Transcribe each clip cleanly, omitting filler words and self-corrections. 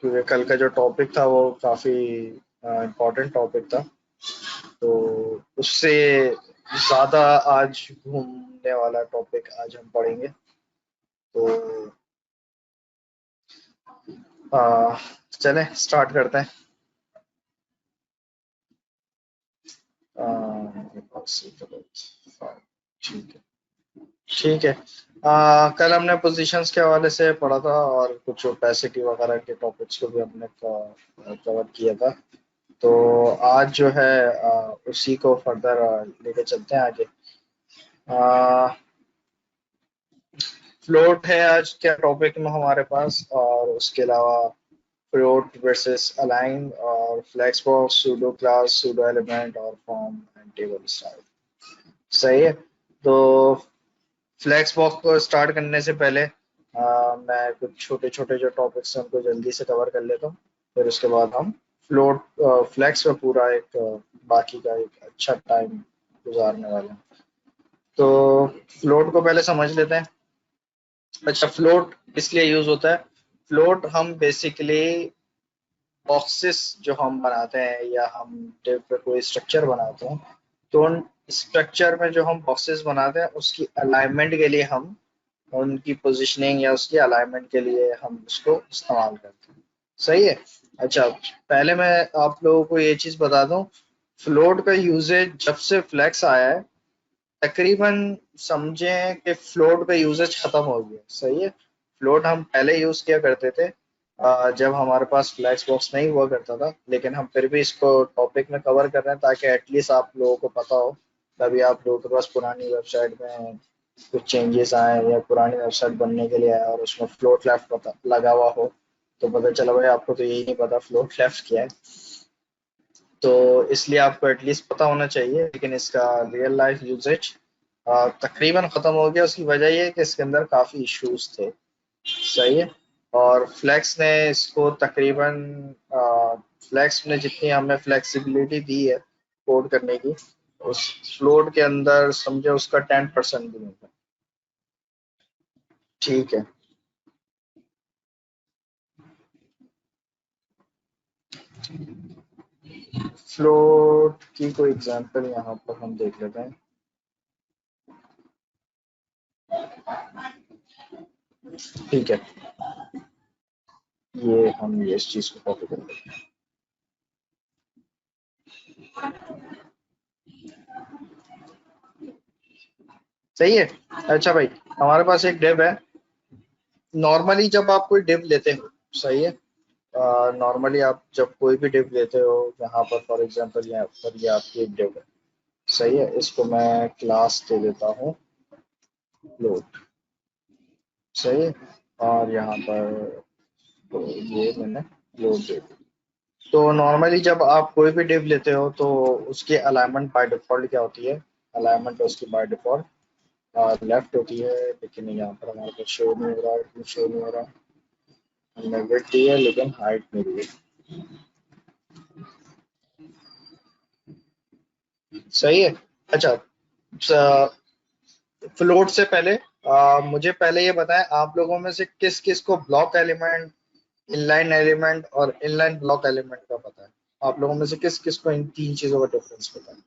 क्योंकि कल का जो टॉपिक था वो काफी इम्पोर्टेंट टॉपिक था, तो उससे ज्यादा आज घूमने वाला टॉपिक आज हम पढ़ेंगे। तो आ, चलें स्टार्ट करते हैं। ठीक है, ठीक है। कल हमने पोजीशंस के हवाले से पढ़ा था और कुछ ओपेसिटी वगैरह के टॉपिक्स को भी हमने कवर किया था। तो आज जो है उसी को फर्दर लेके चलते हैं आगे। फ्लोट है आज क्या टॉपिक में हमारे पास, और उसके अलावा फ्लोट वर्सेस अलाइन और flex box, pseudo class, pseudo element और फॉर्म एंड टेबल स्टाइल। सही है। तो फ्लेक्स बॉक्स को स्टार्ट करने से पहले मैं कुछ छोटे छोटे जो टॉपिक्स हैं उनको जल्दी से कवर कर लेता हूँ। फिर उसके बाद हम फ्लोट फ्लेक्स में पूरा एक बाकी का एक अच्छा टाइम गुजारने वाले हैं। तो फ्लोट को पहले समझ लेते हैं। अच्छा, फ्लोट इसलिए यूज होता है। फ्लोट हम बेसिकली बॉक्सेस जो हम बनाते हैं या हम टेप पे कोई स्ट्रक्चर बनाते हैं, तो उन स्ट्रक्चर में जो हम बॉक्सेस बनाते हैं उसकी अलाइनमेंट के लिए हम उनकी पोजीशनिंग या उसकी अलाइनमेंट के लिए हम उसको इस्तेमाल करते हैं। सही है। अच्छा, पहले मैं आप लोगों को ये चीज बता दूं, फ्लोट का यूजेज जब से फ्लेक्स आया है, तकरीबन समझें कि फ्लोट का यूजेज खत्म हो गया। सही है। फ्लोट हम पहले यूज किया करते थे जब हमारे पास फ्लैक्स बॉक्स नहीं हुआ करता था, लेकिन हम फिर भी इसको टॉपिक में कवर कर रहे हैं ताकि एटलीस्ट आप लोगों को पता हो। तभी आप लोगों के पास पुरानी वेबसाइट में कुछ चेंजेस आए या पुरानी वेबसाइट बनने के लिए आए और उसमें फ्लोट लेफ्ट पता लगा हुआ हो, तो पता चला भाई आपको तो यही नहीं पता फ्लोट लेफ्ट क्या है। तो इसलिए आपको एटलीस्ट पता होना चाहिए, लेकिन इसका रियल लाइफ यूजेज तकरीबन खत्म हो गया। उसकी वजह ये है कि इसके अंदर काफी इश्यूज थे। सही है। और फ्लेक्स ने इसको तकरीबन फ्लेक्स ने जितनी हमें फ्लेक्सिबिलिटी दी है कोड करने की, उस फ्लोट के अंदर समझे उसका 10% भी नहीं था। ठीक है। फ्लोट की कोई एग्जांपल यहाँ पर हम देख लेते हैं। ठीक है, ये हम ये इस चीज को कॉपी कर लेते हैं। सही है। अच्छा भाई, हमारे पास एक डिव है। नॉर्मली जब आप कोई डिव लेते हो, सही है, नॉर्मली आप जब कोई भी डिव लेते हो, यहाँ पर फॉर एग्जांपल यहाँ पर ये आपकी एक डिव है। सही है, इसको मैं क्लास दे देता हूँ फ्लोट। सही है। और यहाँ पर तो ये मैंने फ्लोट दे दी। तो नॉर्मली जब आप कोई भी डिव लेते हो तो उसकी अलाइनमेंट बाय डिफॉल्ट क्या होती है? अलाइनमेंट उसकी बाय डिफॉल्ट लेफ्ट होती है, लेकिन यहाँ पर हमारे पास शो नहीं हो रहा, क्यों शो नहीं हो रहा? हमने विड्थ दी है लेकिन हाइट नहीं दी है। सही है। अच्छा, फ्लोट से पहले मुझे पहले ये बताएं, आप लोगों में से किस किस को ब्लॉक एलिमेंट, इनलाइन एलिमेंट और इनलाइन ब्लॉक एलिमेंट का पता है? आप लोगों में से किस किस को इन तीन चीजों का डिफरेंस पता है?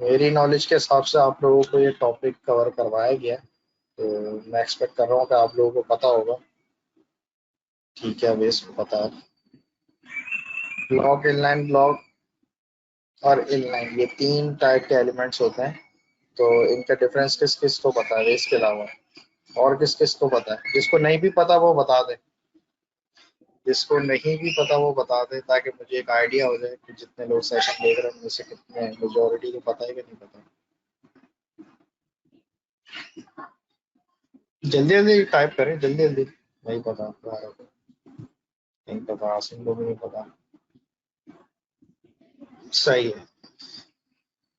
मेरी नॉलेज के हिसाब से आप लोगों को ये टॉपिक कवर करवाया गया है, तो मैं एक्सपेक्ट कर रहा हूँ कि आप लोगों को पता होगा। ठीक है, बेस को पता है। ब्लॉक और इनलाइन, ये तीन टाइप के एलिमेंट्स होते हैं। तो इनका डिफरेंस किस किस को पता है इसके अलावा? और किस किस को पता है? जिसको नहीं भी पता वो बता दे। जिसको नहीं भी पता वो बता दे, ताकि मुझे एक आइडिया हो जाए कि जितने लोग सेशन देख रहे हैं उनमें से कितने मेजोरिटी को पता है कि नहीं पता। जल्दी जल्दी टाइप करें, जल्दी जल्दी। नहीं पता आपको? नहीं पता, आसिम को भी नहीं पता। सही है।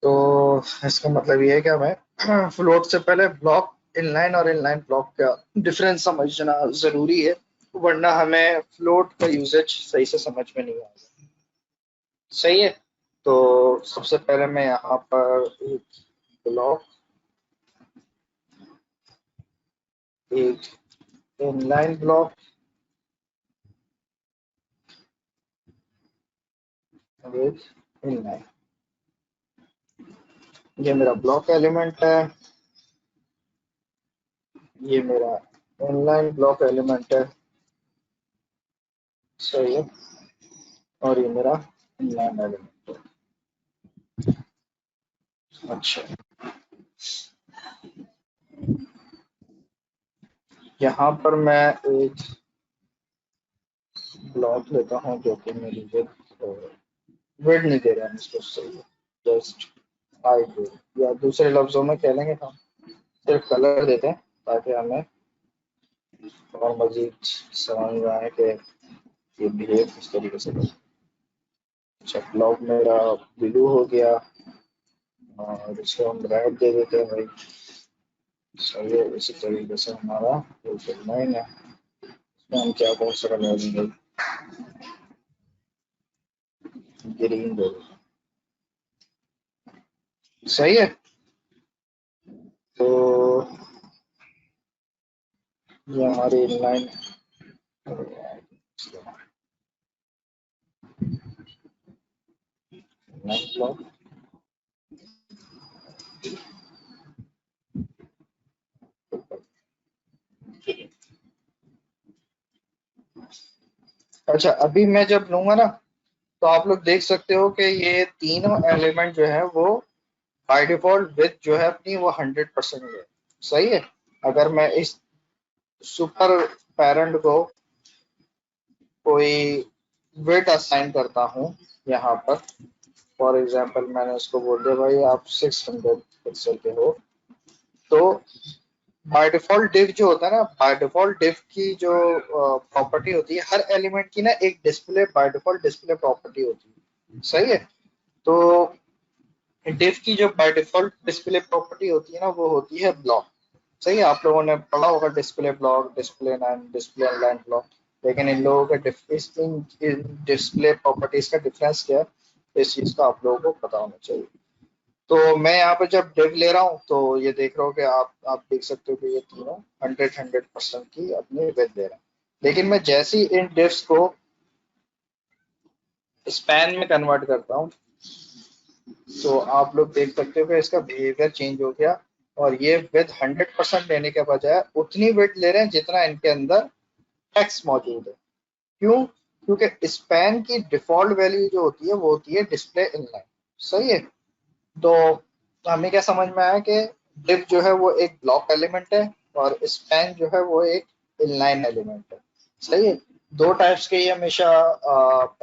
तो इसका मतलब ये है कि हमें फ्लोट से पहले ब्लॉक इनलाइन और इनलाइन ब्लॉक का डिफरेंस समझना जरूरी है, वरना हमें फ्लोट का यूसेज सही से समझ में नहीं आएगा। सही है। तो सबसे पहले मैं यहाँ पर एक ब्लॉक, एक इनलाइन ब्लॉक विद इनलाइन। ये मेरा ब्लॉक एलिमेंट है, ये मेरा इनलाइन ब्लॉक एलिमेंट है, सही है, और ये मेरा इनलाइन एलिमेंट है। अच्छा, यहाँ पर मैं एक ब्लॉक लेता हूँ जो कि मेरी विड्थ नहीं दे रहा है इसको, सही है, जस्ट हाइट, या दूसरे लफ्जों में कह लेंगे हम सिर्फ कलर देते हैं ताकि हमें और मजीद समझ में आए कि ये बिहेव किस तरीके से करता है। अच्छा, ब्लॉक मेरा ब्लू हो गया और इसको हम रेड दे देते हैं भाई, सही है। इसी तरीके से हमारा जो लाइन है इसमें हम क्या कौन सा कलर देंगे, ग्रीन दे देते हैं, सही है। तो ये हमारी इनलाइन ब्लॉक। अच्छा, अभी मैं जब लूंगा ना तो आप लोग देख सकते हो कि ये तीनों एलिमेंट जो है वो बाय डिफॉल्ट विथ जो है अपनी वो 100% है, सही है। अगर मैं इस सुपर पेरेंट को कोई विथ असाइन करता हूँ यहाँ पर, फॉर एग्जांपल मैंने उसको बोल दिया भाई आप 600 पिक्सल के हो, तो बाय डिफॉल्ट डिव जो होता है ना, बाय डिफॉल्ट डिव की जो प्रॉपर्टी होती है, हर एलिमेंट की ना एक display by default display property होती है, सही है। तो डिव की जो बाय डिफॉल्ट डिस्प्ले प्रॉपर्टी होती है ना वो होती है ब्लॉक, सही है। आप लोगों ने पढ़ा होगा display block, display line, display line block, लेकिन इन लोगों के इन डिस्प्ले प्रॉपर्टीज का डिफरेंस क्या है, इस चीज का आप लोगों को पता होना चाहिए। तो मैं यहाँ पे जब डिव ले रहा हूँ तो ये देख रहा हूँ कि आप देख सकते हो कि ये तीनों 100% की अपनी विद दे रहे हैं। लेकिन मैं जैसे ही इन डिव्स को स्पैन में कन्वर्ट करता हूँ तो आप लोग देख सकते हो कि इसका बिहेवियर चेंज हो गया, और ये विद 100% लेने के बजाय उतनी विड्थ ले रहे हैं जितना इनके अंदर टेक्स्ट मौजूद है। क्यों? क्योंकि स्पैन की डिफॉल्ट वैल्यू जो होती है वो होती है डिस्प्ले इनलाइन, सही है। तो हमें क्या समझ में आया कि div जो है वो एक ब्लॉक एलिमेंट है और स्पैन जो है वो एक इनलाइन एलिमेंट है, सही है। दो टाइप्स के ये हमेशा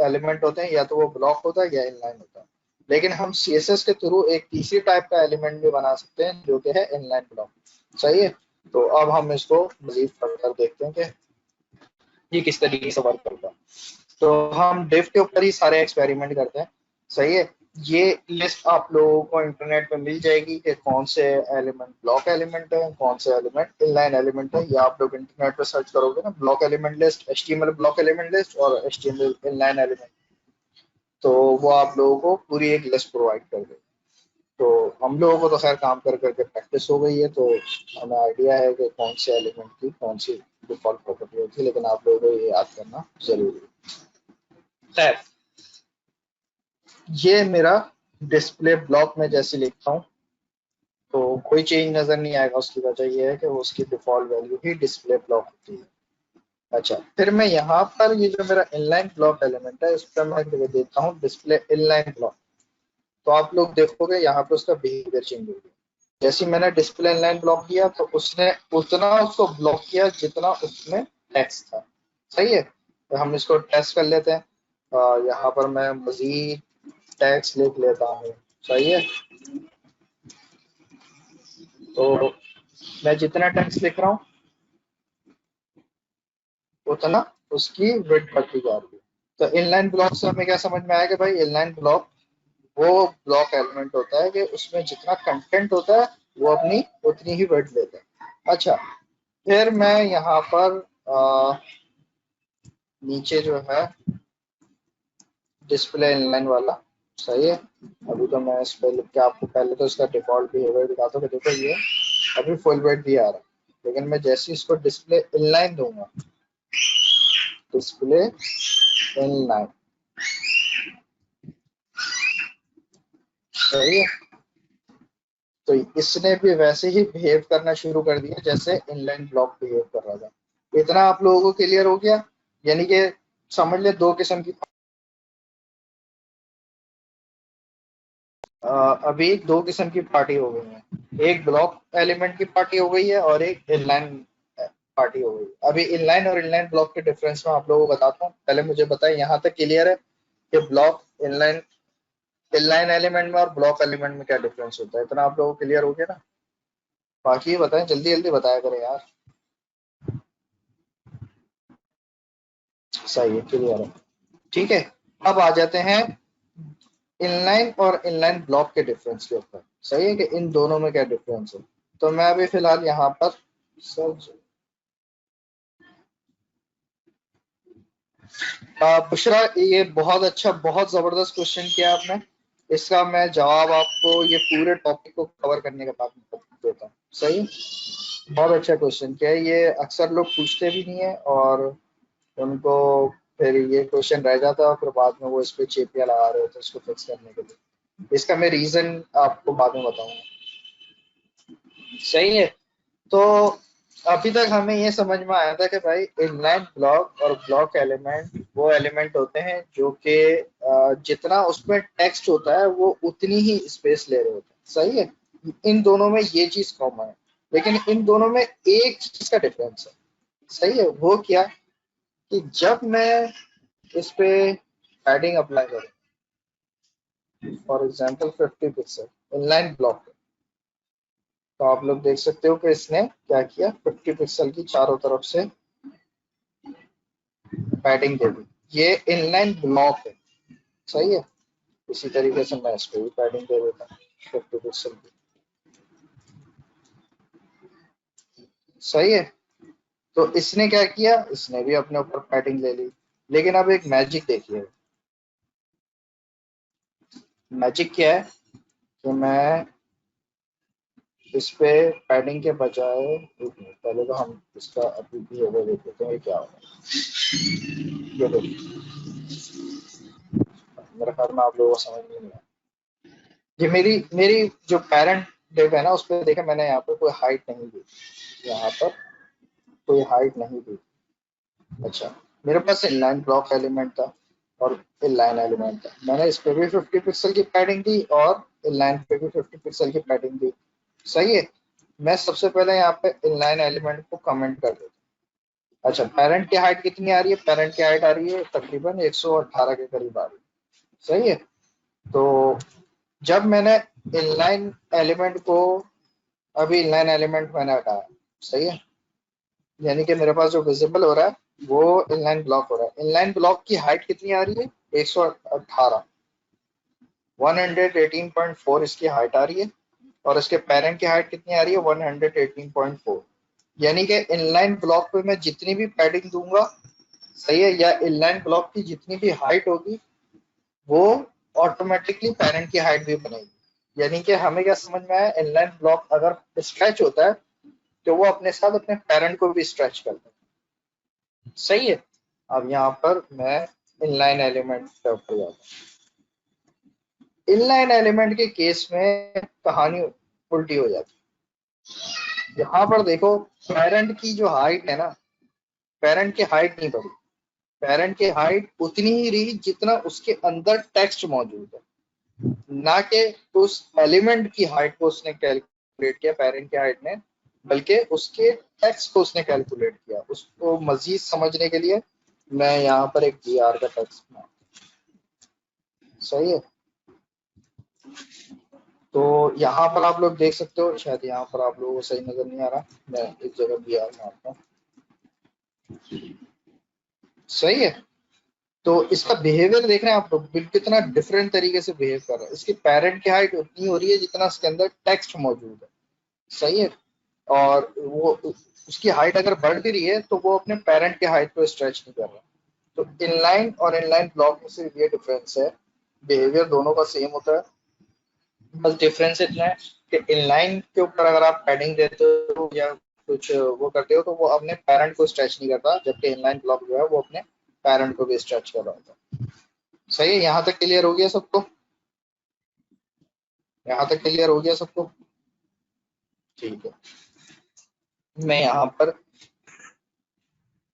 एलिमेंट होते हैं, या तो वो ब्लॉक होता है या इनलाइन होता है। लेकिन हम सीएसएस के थ्रू एक तीसरी टाइप का एलिमेंट भी बना सकते हैं जो कि है इनलाइन ब्लॉक, सही है। तो अब हम इसको मजीद फर्दर देखते हैं कि ये किस तरीके से वर्क करता है। तो हम डिव के ऊपर ही सारे एक्सपेरिमेंट करते हैं, सही है। ये लिस्ट आप लोगों को इंटरनेट पे मिल जाएगी कि कौन से एलिमेंट ब्लॉक एलिमेंट है, कौन से एलिमेंट इनलाइन एलिमेंट है। या आप लोग इंटरनेट पे सर्च करोगे ना block element list, HTML block element list और एचटीएमएल इनलाइन एलिमेंट, तो वो आप लोगों को पूरी एक लिस्ट प्रोवाइड कर देगा। तो हम लोगों को तो खैर काम कर करके प्रैक्टिस हो गई है, तो हमें आइडिया है कि कौन से एलिमेंट की कौन सी डिफॉल्ट प्रॉपर्टी होती है, लेकिन आप लोगों को ये याद करना जरूरी है। ये मेरा डिस्प्ले ब्लॉक में जैसे लिखता हूँ तो कोई चेंज नजर नहीं आएगा, उसकी वजह ये है कि वो उसकी डिफॉल्ट वैल्यू ही डिस्प्ले ब्लॉक होती है। अच्छा, फिर मैं यहाँ पर ये जो मेरा इनलाइन ब्लॉक एलिमेंट है इस पर मैं देता हूँ डिस्प्ले इनलाइन ब्लॉक, तो आप लोग देखोगे यहाँ पे उसका बिहेवियर चेंज हो गया। जैसे ही मैंने डिस्प्ले इनलाइन ब्लॉक किया तो उसने उतना उसको ब्लॉक किया जितना उसमें टेक्स्ट था, सही है। तो हम इसको टेस्ट कर लेते हैं, यहाँ पर मैं मजीद टैक्स लिख लेता हूँ, सही है। तो मैं जितना टैक्स लिख रहा हूँ उतना उसकी विड्थ बढ़ती जा रही है। तो इनलाइन ब्लॉक से हमें क्या समझ में आया कि भाई इनलाइन ब्लॉक वो ब्लॉक एलिमेंट होता है कि उसमें जितना कंटेंट होता है वो अपनी उतनी ही विड्थ लेता है। अच्छा, फिर मैं यहाँ पर नीचे जो है डिस्प्ले इनलाइन वाला, सही है। अभी तो मैं इस पे लिख के आपको पहले तो इसका डिफॉल्ट बिहेवियर दिखाता हूँ कि देखो ये अभी फुल वेट भी आ रहा है, लेकिन मैं जैसे इसको डिस्प्ले इनलाइन दूंगा, डिस्प्ले इनलाइन, सही है। तो इसने भी वैसे ही बिहेव करना शुरू कर दिया जैसे इनलाइन ब्लॉक बिहेव कर रहा था। इतना आप लोगों को क्लियर हो गया? यानी कि समझ ले दो किस्म की अ, अभी दो किस्म की पार्टी हो गई है। एक ब्लॉक एलिमेंट की पार्टी हो गई है और एक इनलाइन पार्टी हो गई। अभी इनलाइन और इनलाइन ब्लॉक के डिफरेंस में आप लोगों को बताता हूँ। पहले मुझे बताएं, यहाँ तक क्लियर है कि ब्लॉक इनलाइन इनलाइन एलिमेंट में और ब्लॉक एलिमेंट में क्या डिफरेंस होता है? इतना आप लोगों को क्लियर हो गया ना? बाकी बताएं, जल्दी जल्दी बताया करें यार। सही है, क्लियर है। ठीक है, अब आ जाते हैं इनलाइन और इनलाइन ब्लॉक के डिफरेंस के ऊपर। सही है कि इन दोनों में क्या डिफरेंस है। तो मैं अभी फिलहाल यहाँ पर सर बुशरा, ये बहुत अच्छा, बहुत जबरदस्त क्वेश्चन किया आपने। इसका मैं जवाब आपको ये पूरे टॉपिक को कवर करने के बाद देता हूँ। सही, बहुत अच्छा क्वेश्चन किया है। ये अक्सर लोग पूछते भी नहीं है और उनको फिर ये क्वेश्चन रह जाता है और फिर बाद में वो इस पे चेपियां लगा रहे होते हैं इसको फिक्स करने के लिए। इसका मैं रीजन आपको बाद में बताऊंगा। सही है। तो अभी तक हमें ये समझ में आया था कि भाई इनलाइन ब्लॉक और ब्लॉक एलिमेंट वो एलिमेंट होते हैं जो कि जितना उसमें टेक्स्ट होता है वो उतनी ही स्पेस ले रहे होते हैं। सही है, इन दोनों में ये चीज कॉमन है। लेकिन इन दोनों में एक चीज का डिफरेंस है। सही है, वो क्या? कि जब मैं इस पे पैडिंग अप्लाई करूँ, for example 50 pixel inline block, तो आप लोग देख सकते हो कि इसने क्या किया, 50 पिक्सल की चारों तरफ से पैडिंग दे दी। ये इनलाइन ब्लॉक है। सही है। इसी तरीके से मैं इसको भी पैडिंग दे देता हूँ 50 पिक्सल की। सही है। तो इसने क्या किया, इसने भी अपने ऊपर पैडिंग ले ली। लेकिन अब एक मैजिक देखिए। मैजिक क्या है कि मैं इस पे पैडिंग के बजाय, एक मिनट, पहले तो हम इसका अभी बिहेवियर देख लेते हैं क्या होगा। ये देखिए, मेरे ख्याल में आप लोगों को समझ में नहीं आया। ये मेरी मेरी जो पेरेंट डिव है ना, उस पर देखा मैंने यहाँ पे कोई हाइट नहीं दी। यहाँ पर कोई हाइट नहीं दी। अच्छा, मेरे पास इनलाइन ब्लॉक एलिमेंट था और इनलाइन एलिमेंट था। मैंने इस पे भी 50 पिक्सल की पैडिंग दी और इनलाइन पे भी 50 पिक्सल की पैडिंग दी। सही है। मैं सबसे पहले यहाँ पे इनलाइन एलिमेंट को कमेंट कर देता हूँ। अच्छा, पेरेंट की हाइट कितनी आ रही है? पेरेंट की हाइट आ रही है तकरीबन 118 के करीब आ रही है। सही है। तो जब मैंने इनलाइन एलिमेंट को, अभी इनलाइन एलिमेंट मैंने हटाया। सही है, यानी कि मेरे पास जो विजिबल हो रहा है वो इनलाइन ब्लॉक हो रहा है। इनलाइन ब्लॉक की हाइट कितनी आ रही है? 118, 118.4 इसकी हाइट आ रही है। और इसके पेरेंट की हाइट कितनी आ रही है? 118.4। यानी कि इनलाइन ब्लॉक पे मैं जितनी भी पैडिंग दूंगा, सही है, या इनलाइन ब्लॉक की जितनी भी हाइट होगी वो ऑटोमेटिकली पेरेंट की हाइट भी बनेगी। यानी कि हमें क्या समझ में आया, इनलाइन ब्लॉक अगर स्ट्रेच होता है तो वो अपने साथ अपने पेरेंट को भी स्ट्रेच करता है। सही है। अब यहाँ पर मैं इनलाइन एलिमेंट पे जाता हूँ। इनलाइन एलिमेंट के केस में कहानी उल्टी हो जाती है। यहाँ पर देखो, पेरेंट की जो हाइट है ना, पेरेंट की हाइट नहीं बढ़ी। पेरेंट की हाइट उतनी ही रही जितना उसके अंदर टेक्स्ट मौजूद है, ना कि उस एलिमेंट की हाइट को उसने कैलकुलेट किया पेरेंट की हाइट ने, बल्कि उसके टेक्स्ट को उसने कैलकुलेट किया। उसको मजीद समझने के लिए मैं यहाँ पर एक br का टेक्स्ट बना। सही है। तो यहाँ पर आप लोग देख सकते हो, शायद यहाँ पर आप लोगों को सही नजर नहीं आ रहा, मैं एक जगह br मारता हूँ। सही है। तो इसका बिहेवियर देख रहे हैं आप लोग, बिल्कुल कितना डिफरेंट तरीके से बिहेव कर रहा है। इसकी पेरेंट की हाइट उतनी हो रही है जितना इसके अंदर टेक्स्ट मौजूद है। सही है। और वो उसकी हाइट अगर बढ़ भी रही है तो वो अपने पेरेंट के हाइट को स्ट्रेच नहीं कर रहा। तो इनलाइन और इनलाइन ब्लॉक में सिर्फ ये डिफरेंस है। बिहेवियर दोनों का सेम होता है, बस डिफरेंस इतना है कि इनलाइन के ऊपर अगर आप पैडिंग देते हो या कुछ वो करते हो तो वो अपने पेरेंट को स्ट्रेच नहीं करता, जबकि इनलाइन ब्लॉक जो है वो अपने पेरेंट को भी स्ट्रेच कर रहा होता है। सही है, यहाँ तक क्लियर हो गया सबको? यहाँ तक क्लियर हो गया सबको? ठीक है, मैं यहाँ पर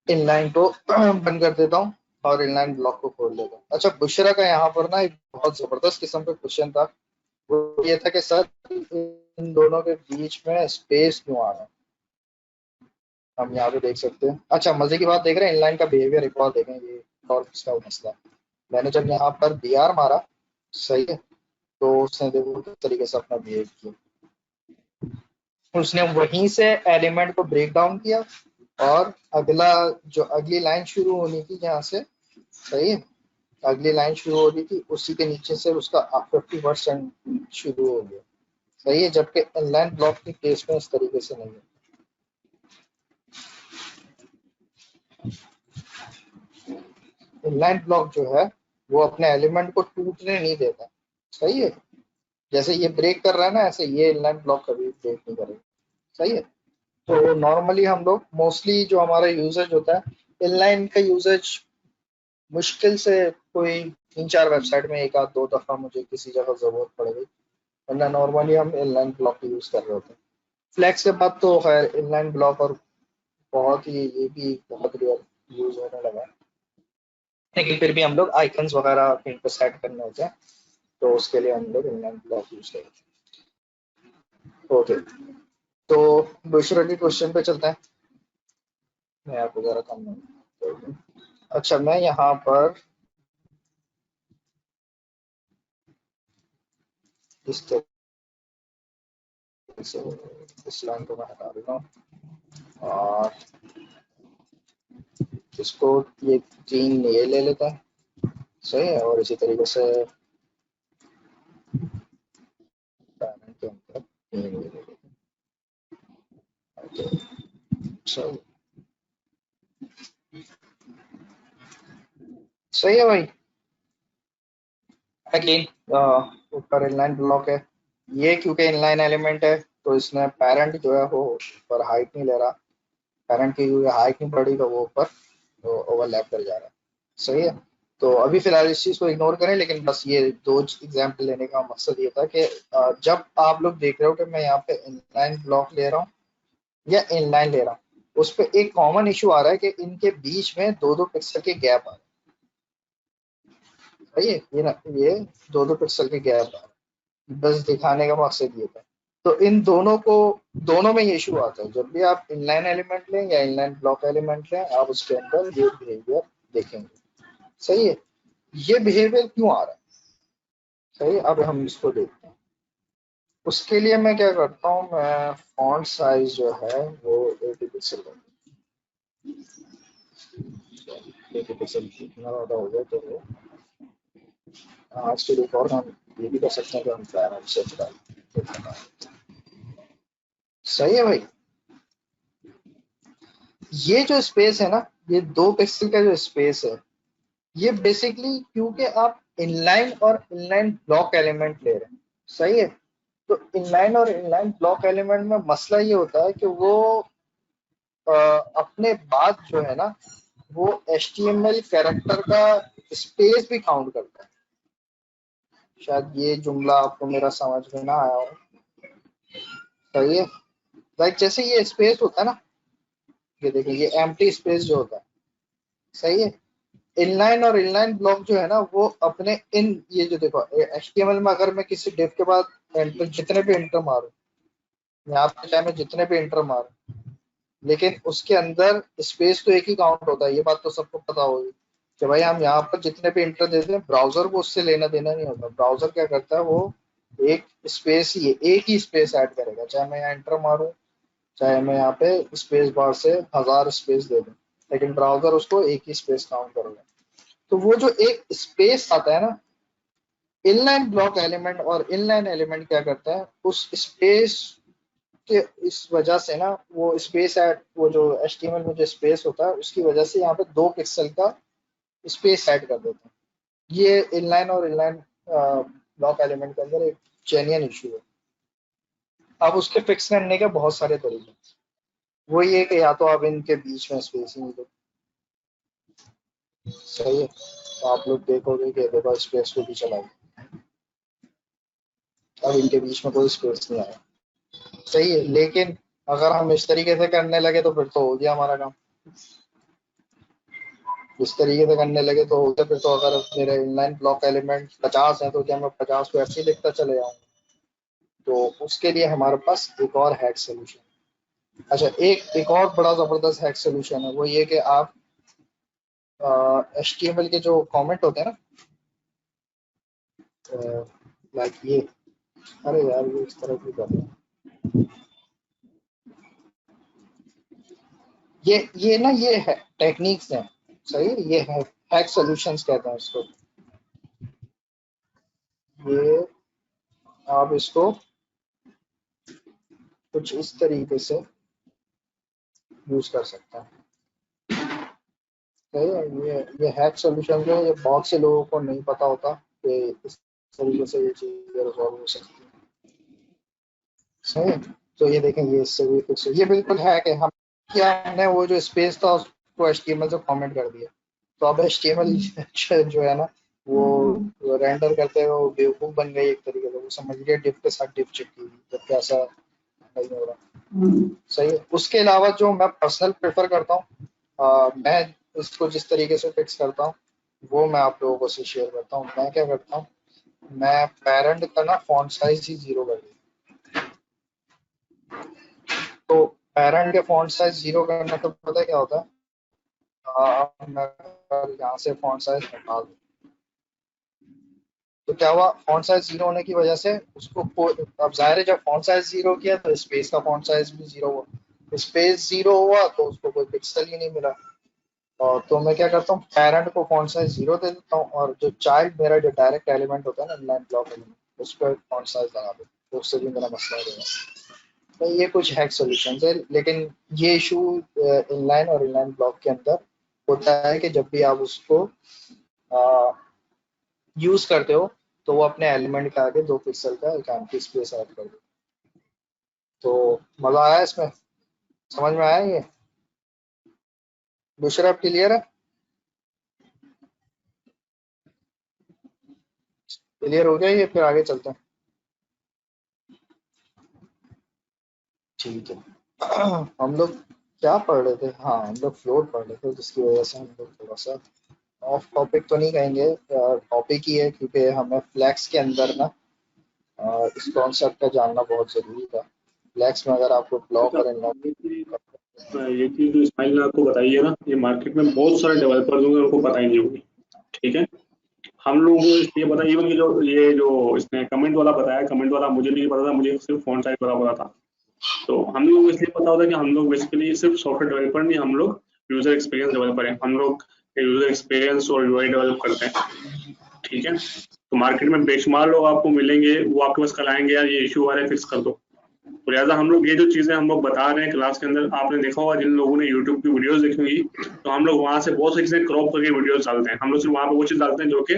इनलाइन को बंद कर देता हूँ और इनलाइन ब्लॉक को खोल लेता हूँ। अच्छा, बुशरा का यहाँ पर ना एक बहुत जबरदस्त किस्म का क्वेश्चन था। वो ये था कि सर इन दोनों के बीच में स्पेस क्यों आ रहा है। हम यहाँ पे देख सकते हैं। अच्छा, मजे की बात देख रहे हैं, इनलाइन का बिहेवियर एक और देखें, ये और किसका मसला। मैंने जब यहाँ पर बी आर मारा, सही है, तो उसने देखो किस तरीके से अपना बिहेव किया। उसने वहीं से एलिमेंट को ब्रेक डाउन किया और अगला जो अगली लाइन शुरू होनी थी जहाँ से, सही है, अगली लाइन शुरू हो रही थी उसी के नीचे से उसका 50% शुरू हो गया। सही है, जबकि इनलाइन ब्लॉक के केस में इस तरीके से नहीं है। इनलाइन ब्लॉक जो है वो अपने एलिमेंट को टूटने नहीं देता। सही है, जैसे ये ब्रेक कर रहा है ना, ऐसे ये इनलाइन ब्लॉक कभी ब्रेक नहीं करेगा। सही है, तो नॉर्मली हम लोग मोस्टली जो हमारा यूजेज होता है, इनलाइन का यूजेज मुश्किल से कोई 3-4 वेबसाइट में एक आध दो दफा मुझे किसी जगह जरूरत पड़ गई, वरना नॉर्मली हम इनलाइन ब्लॉक यूज कर रहे होते हैं। फ्लैक्स के बाद तो खैर इनलाइन ब्लॉक और बहुत ही, ये भी बहुत रेयर यूज होने लगा है, लेकिन फिर भी हम लोग आइकन्स वगैरह कहीं पर सेट करने होते हैं तो उसके लिए हम लोग इनलाइन ब्लॉक यूज करते हैं। ओके, तो दूसरे के क्वेश्चन पे चलते हैं। मैं आपको जरा कम नहीं। अच्छा, मैं यहाँ पर इस तरह से इस लाइन को मैं हटा देता हूँ और इसको, ये 3 ये ले लेता है, सही है, और इसी तरीके से पैरेंट के अंदर 3 ये ले लेते हैं। सही, सही है भाई। अगेन ऊपर इनलाइन ब्लॉक है, ये क्योंकि इनलाइन एलिमेंट है तो इसने पेरेंट जो है वो ऊपर हाइट नहीं ले रहा, पेरेंट की हाइट नहीं बढ़ी तो वो ऊपर तो ओवरलैप कर जा रहा है। सही है, तो अभी फिलहाल इस चीज को इग्नोर करें, लेकिन बस ये दो एग्जाम्पल लेने का मकसद ये था कि जब आप लोग देख रहे हो कि मैं यहाँ पे इनलाइन ब्लॉक ले रहा हूँ या इनलाइन ले रहा हूँ, उस पर एक कॉमन इशू आ रहा है कि इनके बीच में 2-2 पिक्सल के गैप आ रहे हैं। सही है, ये ना, ये 2-2 पिक्सल के गैप आ रहे हैं, बस दिखाने का मकसद ये था। तो इन दोनों को, दोनों में ये इशू आता है जब भी आप इनलाइन एलिमेंट लें या इनलाइन ब्लॉक एलिमेंट लें, आप उसके अंदर ये बिहेवियर देखेंगे। सही है, ये बिहेवियर क्यों आ रहा है। सही है, अब हम इसको देखते हैं। उसके लिए मैं क्या करता हूँ, मैं फॉन्ट साइज जो है वो 80 पिक्सल कर, 80 पिक्सल कितना ज़्यादा हो गया तो वो, आज के लिए और हम ये भी कर सकते हैं कि हम पैरेंट से सही है भाई। ये जो स्पेस है ना, ये 2 पिक्सल का जो स्पेस है, ये बेसिकली क्योंकि आप इनलाइन और इनलाइन ब्लॉक एलिमेंट ले रहे हैं। सही है, तो इनलाइन और इनलाइन ब्लॉक एलिमेंट में मसला ये होता है कि वो अपने बाद जो है ना, वो HTML कैरेक्टर का स्पेस भी काउंट करता है। शायद ये जुमला आपको मेरा समझ में ना आया हो। सही है, लाइक जैसे ये स्पेस होता है ना, ये देखिए ये एम्प्टी स्पेस जो होता है, सही है, इनलाइन और इनलाइन ब्लॉक जो है ना वो अपने इन, ये जो देखो HTML में अगर मैं किसी डिव के बाद एंटर, जितने भी इंटर मारूं, यहाँ पे चाहे मैं जितने भी इंटर मारूं, लेकिन उसके अंदर स्पेस तो एक ही काउंट होता है, ये बात तो सबको पता होगी कि भाई हम यहाँ पर जितने भी इंटर देते हैं, ब्राउजर को उससे लेना देना नहीं होता। ब्राउजर क्या करता है, वो एक स्पेस ही, एक ही स्पेस ऐड करेगा, चाहे मैं यहाँ एंटर मारूं, चाहे मैं यहाँ पे स्पेस बार से 1000 स्पेस दे दूं, लेकिन ब्राउजर उसको एक ही स्पेस काउंट करेगा। तो वो जो एक स्पेस आता है ना, इनलाइन ब्लॉक एलिमेंट और इनलाइन एलिमेंट क्या करता है, उस स्पेस के इस वजह से ना, वो स्पेस ऐड, वो जो HTML में जो स्पेस होता है उसकी वजह से यहाँ पे 2 पिक्सल का स्पेस ऐड कर देते हैं। ये इनलाइन और इनलाइन ब्लॉक एलिमेंट के अंदर एक जेन्युइन इशू है। अब उसके फिक्स करने के बहुत सारे तरीके, वो ये कि या तो आप इनके बीच में स्पेस ही नहीं दो। सही है, तो आप लोग देखोगे कि देखो स्पेस को भी चलाओ, अब इनके बीच में कोई स्पेस नहीं आया। सही है, लेकिन अगर हम इस तरीके से करने लगे तो फिर तो हो गया हमारा काम। इस तरीके से करने लगे तो हो गया, फिर तो अगर मेरे इनलाइन ब्लॉक एलिमेंट 50 है तो क्या मैं 50 को ऐसे ही लिखता चले जाऊँ? तो उसके लिए हमारे पास एक और हैक सोल्यूशन। अच्छा, एक और बड़ा जबरदस्त हैक सोल्यूशन है, वो ये कि आप HTML के जो कमेंट होते हैं ना, लाइक ये, अरे यार ये इस तरह की कर रहे हैं, ये ना ये है टेक्निक्स हैं। सही है, ये है हैक सॉल्यूशंस कहते हैं इसको। ये आप इसको कुछ इस तरीके से यूज कर सकते हैं। सही है, ये हैक सॉल्यूशन जो है, ये बहुत से लोगों को नहीं पता होता कि इस तरीके से ये चीजें रिजॉल्व हो सकती है। सही है, तो ये देखें, ये इससे भी फिक्स, ये बिल्कुल हैक है। हम क्या, हमने वो जो स्पेस था उसको HTML से कमेंट कर दिया, तो अब HTML जो है ना, वो रेंडर करते हुए वो बेवकूफ बन गई एक तरीके से। वो समझ लिया डिफ के साथ डिफ चिपकी हुई, जबकि ऐसा नहीं हो रहा। सही है, उसके अलावा जो मैं पर्सनल प्रेफर करता हूँ, मैं इसको जिस तरीके से फिक्स करता हूँ वो मैं आप लोगों को से शेयर करता हूँ। मैं क्या करता हूँ, मैं पेरेंट का ना फॉन्ट साइज ही 0 कर देता हूँ। तो पेरेंट के फॉन्ट साइज 0 करने का पता है क्या होता है? अब मैं यहाँ से फॉन्ट साइज हटा दूँ तो क्या हुआ, फॉन्ट साइज 0 होने की वजह से उसको अब जाहिर है जब फॉन्ट साइज 0 किया तो स्पेस का फॉन्ट साइज भी 0 हुआ। स्पेस 0 हुआ तो उसको कोई पिक्सल ही नहीं मिला। और तो मैं क्या करता हूँ, पेरेंट को फॉन्ट साइज 0 दे देता हूँ, और जो चाइल्ड मेरा जो डायरेक्ट एलिमेंट होता है ना, इनलाइन ब्लॉक एलिमेंट, उस पर फॉन्ट साइज लगा देता हूँ, तो उससे भी मेरा मसला हो जाएगा। तो ये कुछ हैक सॉल्यूशंस है, लेकिन ये इशू इनलाइन और इनलाइन ब्लॉक के अंदर होता है कि जब भी आप उसको यूज करते हो तो वो अपने एलिमेंट के आगे 2 पिक्सल का एक एम्प्टी स्पेस ऐड कर दो। तो मजा आया इसमें, समझ में आया ये? दूसरा क्लियर है? क्लियर हो गया ये, फिर आगे चलते हैं। ठीक है। हम लोग क्या पढ़ रहे थे? हाँ, हम लोग फ्लोट पढ़ रहे थे, जिसकी वजह से हम लोग थोड़ा सा ऑफ टॉपिक तो नहीं कहेंगे, टॉपिक ही है, क्योंकि हमें फ्लैक्स के अंदर ना इस कॉन्सेप्ट का जानना बहुत जरूरी था। फ्लैक्स में अगर आपको ब्लॉक अच्छा, और अनलॉक, ये चीज जो इस्माइल ने आपको बताई है ना, ये मार्केट में बहुत सारे डेवलपर्स होंगे उनको पता ही नहीं होगी। ठीक है, हम लोगों को इसलिए पता, इवन कि जो ये जो इसने कमेंट वाला बताया, कमेंट वाला मुझे नहीं पता था, मुझे सिर्फ फोन साइज वाला पता था। तो हम लोग को इसलिए पता होता है कि हम लोग बेसिकली सिर्फ सॉफ्टवेयर डेवलपर नहीं, हम लोग यूजर एक्सपीरियंस डेवलपर हैं। हम लोग यूजर एक्सपीरियंस और यूआई डेवलप करते हैं। ठीक है, तो मार्केट में बेशुमार लोग आपको मिलेंगे, वो आपके पास कल आएंगे, यार ये इशू आ रहा है, फिक्स कर दो। तो लिहाजा हम लोग ये जो चीजें हम लोग बता रहे हैं क्लास के अंदर, आपने देखा होगा जिन लोगों ने यूट्यूब की वीडियोस देखी होंगी, तो हम लोग वहां से बहुत सी चीजें क्रॉप करके वीडियोस डालते हैं। हम लोग सिर्फ वहां पे वो चीज डालते हैं जो कि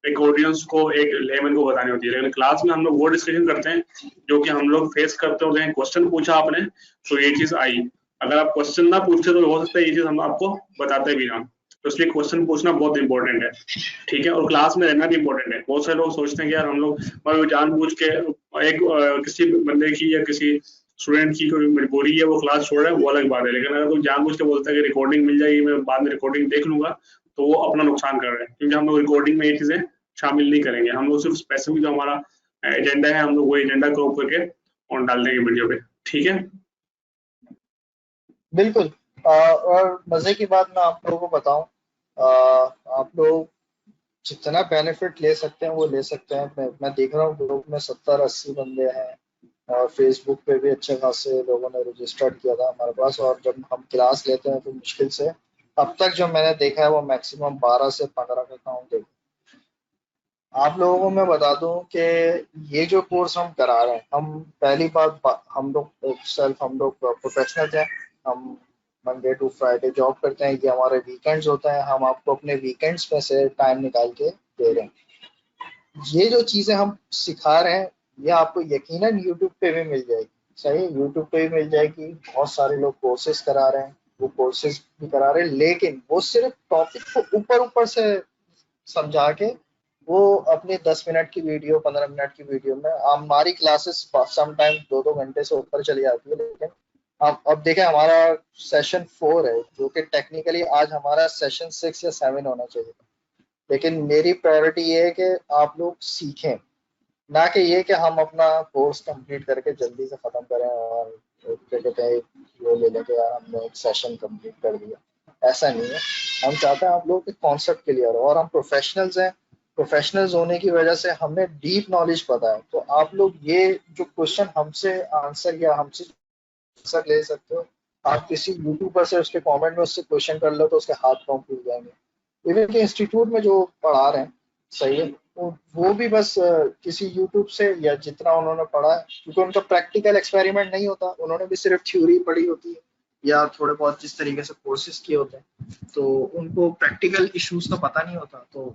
एक ऑडियंस को, एक लेमन को बतानी होती है, लेकिन क्लास में हम लोग वो डिस्कशन करते हैं जो कि हम लोग फेस करते होते हैं। क्वेश्चन पूछा आपने तो ये चीज आई, अगर आप क्वेश्चन ना पूछते तो हो सकता है ये चीज हम आपको बताते भी ना। तो इसलिए क्वेश्चन पूछना बहुत इंपॉर्टेंट है। ठीक है, और क्लास में रहना भी इंपॉर्टेंट है। बहुत सारे लोग सोचते हैं कि यार हम लोग जानबूझ के एक किसी बंदे की या किसी स्टूडेंट की कोई मजबूरी है वो क्लास छोड़ रहा है, वो अलग बात है, लेकिन अगर कोई जानबूझ के बोलता है कि रिकॉर्डिंग मिल जाएगी, मैं बाद में रिकॉर्डिंग देख लूंगा, तो वो अपना नुकसान कर रहे हैं, क्योंकि हम लोग रिकॉर्डिंग में ये चीजें शामिल नहीं करेंगे। हम लोग सिर्फ स्पेसिफिक जो हमारा एजेंडा है, हम लोग वो एजेंडा क्रॉप करके और डाल देंगे वीडियो पे। ठीक है। बिल्कुल। और मजे की बात मैं आप लोगों को बताऊं, आप लोग जितना बेनिफिट ले सकते हैं वो ले सकते हैं। मैं देख रहा हूँ ग्रुप में 70-80 बंदे हैं, और फेसबुक पे भी अच्छे खासे लोगों ने रजिस्टर्ड किया था हमारे पास। और जब हम क्लास लेते हैं तो मुश्किल से अब तक जो मैंने देखा है वो मैक्सिमम 12 से 15 का काउंट है। आप लोगों को मैं बता दूं कि ये जो कोर्स हम करा रहे हैं, हम पहली बात, हम लोग सेल्फ, हम लोग प्रोफेशनल हैं। हम मंडे टू फ्राइडे जॉब करते हैं, ये हमारे वीकेंड्स होते हैं, हम आपको अपने वीकेंड्स में से टाइम निकाल के दे रहे हैं। ये जो चीजें हम सिखा रहे हैं ये आपको यकीनन यूट्यूब पे भी मिल जाएगी। सही, यूट्यूब पे भी मिल जाएगी। बहुत सारे लोग कोर्सेज करा रहे हैं, वो कोर्सेज भी करा रहे हैं, लेकिन वो सिर्फ टॉपिक को ऊपर ऊपर से समझा के वो अपनी 10 मिनट की वीडियो, 15 मिनट की वीडियो में हमारी क्लासेस समटाइम 2-2 घंटे से ऊपर चली जाती है। लेकिन अब देखें, हमारा सेशन 4 है, जो कि टेक्निकली आज हमारा सेशन 6 या 7 होना चाहिए। लेकिन मेरी प्रायोरिटी ये है कि आप लोग सीखें, ना कि ये कि हम अपना कोर्स कंप्लीट करके जल्दी से खत्म करें और क्या कहते हैं, वो ले लें कि यार हमने एक सेशन कंप्लीट कर दिया। ऐसा नहीं है। हम चाहते हैं आप लोगों के कॉन्सेप्ट क्लियर हो, और हम प्रोफेशनल्स हैं। प्रोफेशनल्स होने की वजह से हमें डीप नॉलेज पता है। तो आप लोग ये जो क्वेश्चन हमसे आंसर या हमसे आंसर ले सकते हो, आप किसी यूट्यूबर से उसके कमेंट में उससे क्वेश्चन कर लो तो उसके हाथ पांव फूल जाएंगे। इवन के इंस्टीट्यूट में जो पढ़ा रहे हैं, सही है, वो भी बस किसी यूट्यूब से या जितना उन्होंने पढ़ा है, क्योंकि उनका प्रैक्टिकल एक्सपेरिमेंट नहीं होता, उन्होंने भी सिर्फ थ्योरी पढ़ी होती है या थोड़े बहुत जिस तरीके से कोर्सेज किए होते हैं, तो उनको प्रैक्टिकल इश्यूज का पता नहीं होता। तो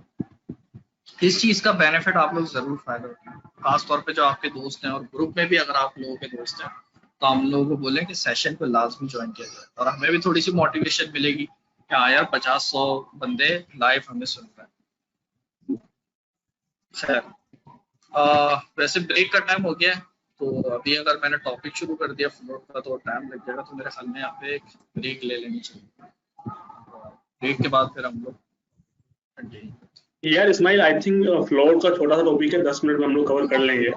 इस चीज का बेनिफिट आप लोग जरूर फायदा उठाएं, खासतौर पे जो आपके दोस्त हैं, और ग्रुप में भी अगर आप लोगों के दोस्त हैं तो हम लोगों को बोलें कि सेशन को लाजमी ज्वाइन किया जाए, और हमें भी थोड़ी सी मोटिवेशन मिलेगी कि हाँ यार 50-100 बंदे लाइव हमें सुन रहे हैं। खैर, वैसे ब्रेक का टाइम हो गया है, तो अभी अगर मैंने टॉपिक शुरू कर दिया फ्लोट का तो टाइम लग जाएगा, तो मेरे ख्याल में यहाँ पे एक ब्रेक ले लेनी चाहिए। ब्रेक के बाद फिर हम लोग कंटिन्यू। यार इस्माइल, आई थिंक फ्लोट का छोटा सा टॉपिक है, 10 मिनट में हम लोग कवर कर लेंगे।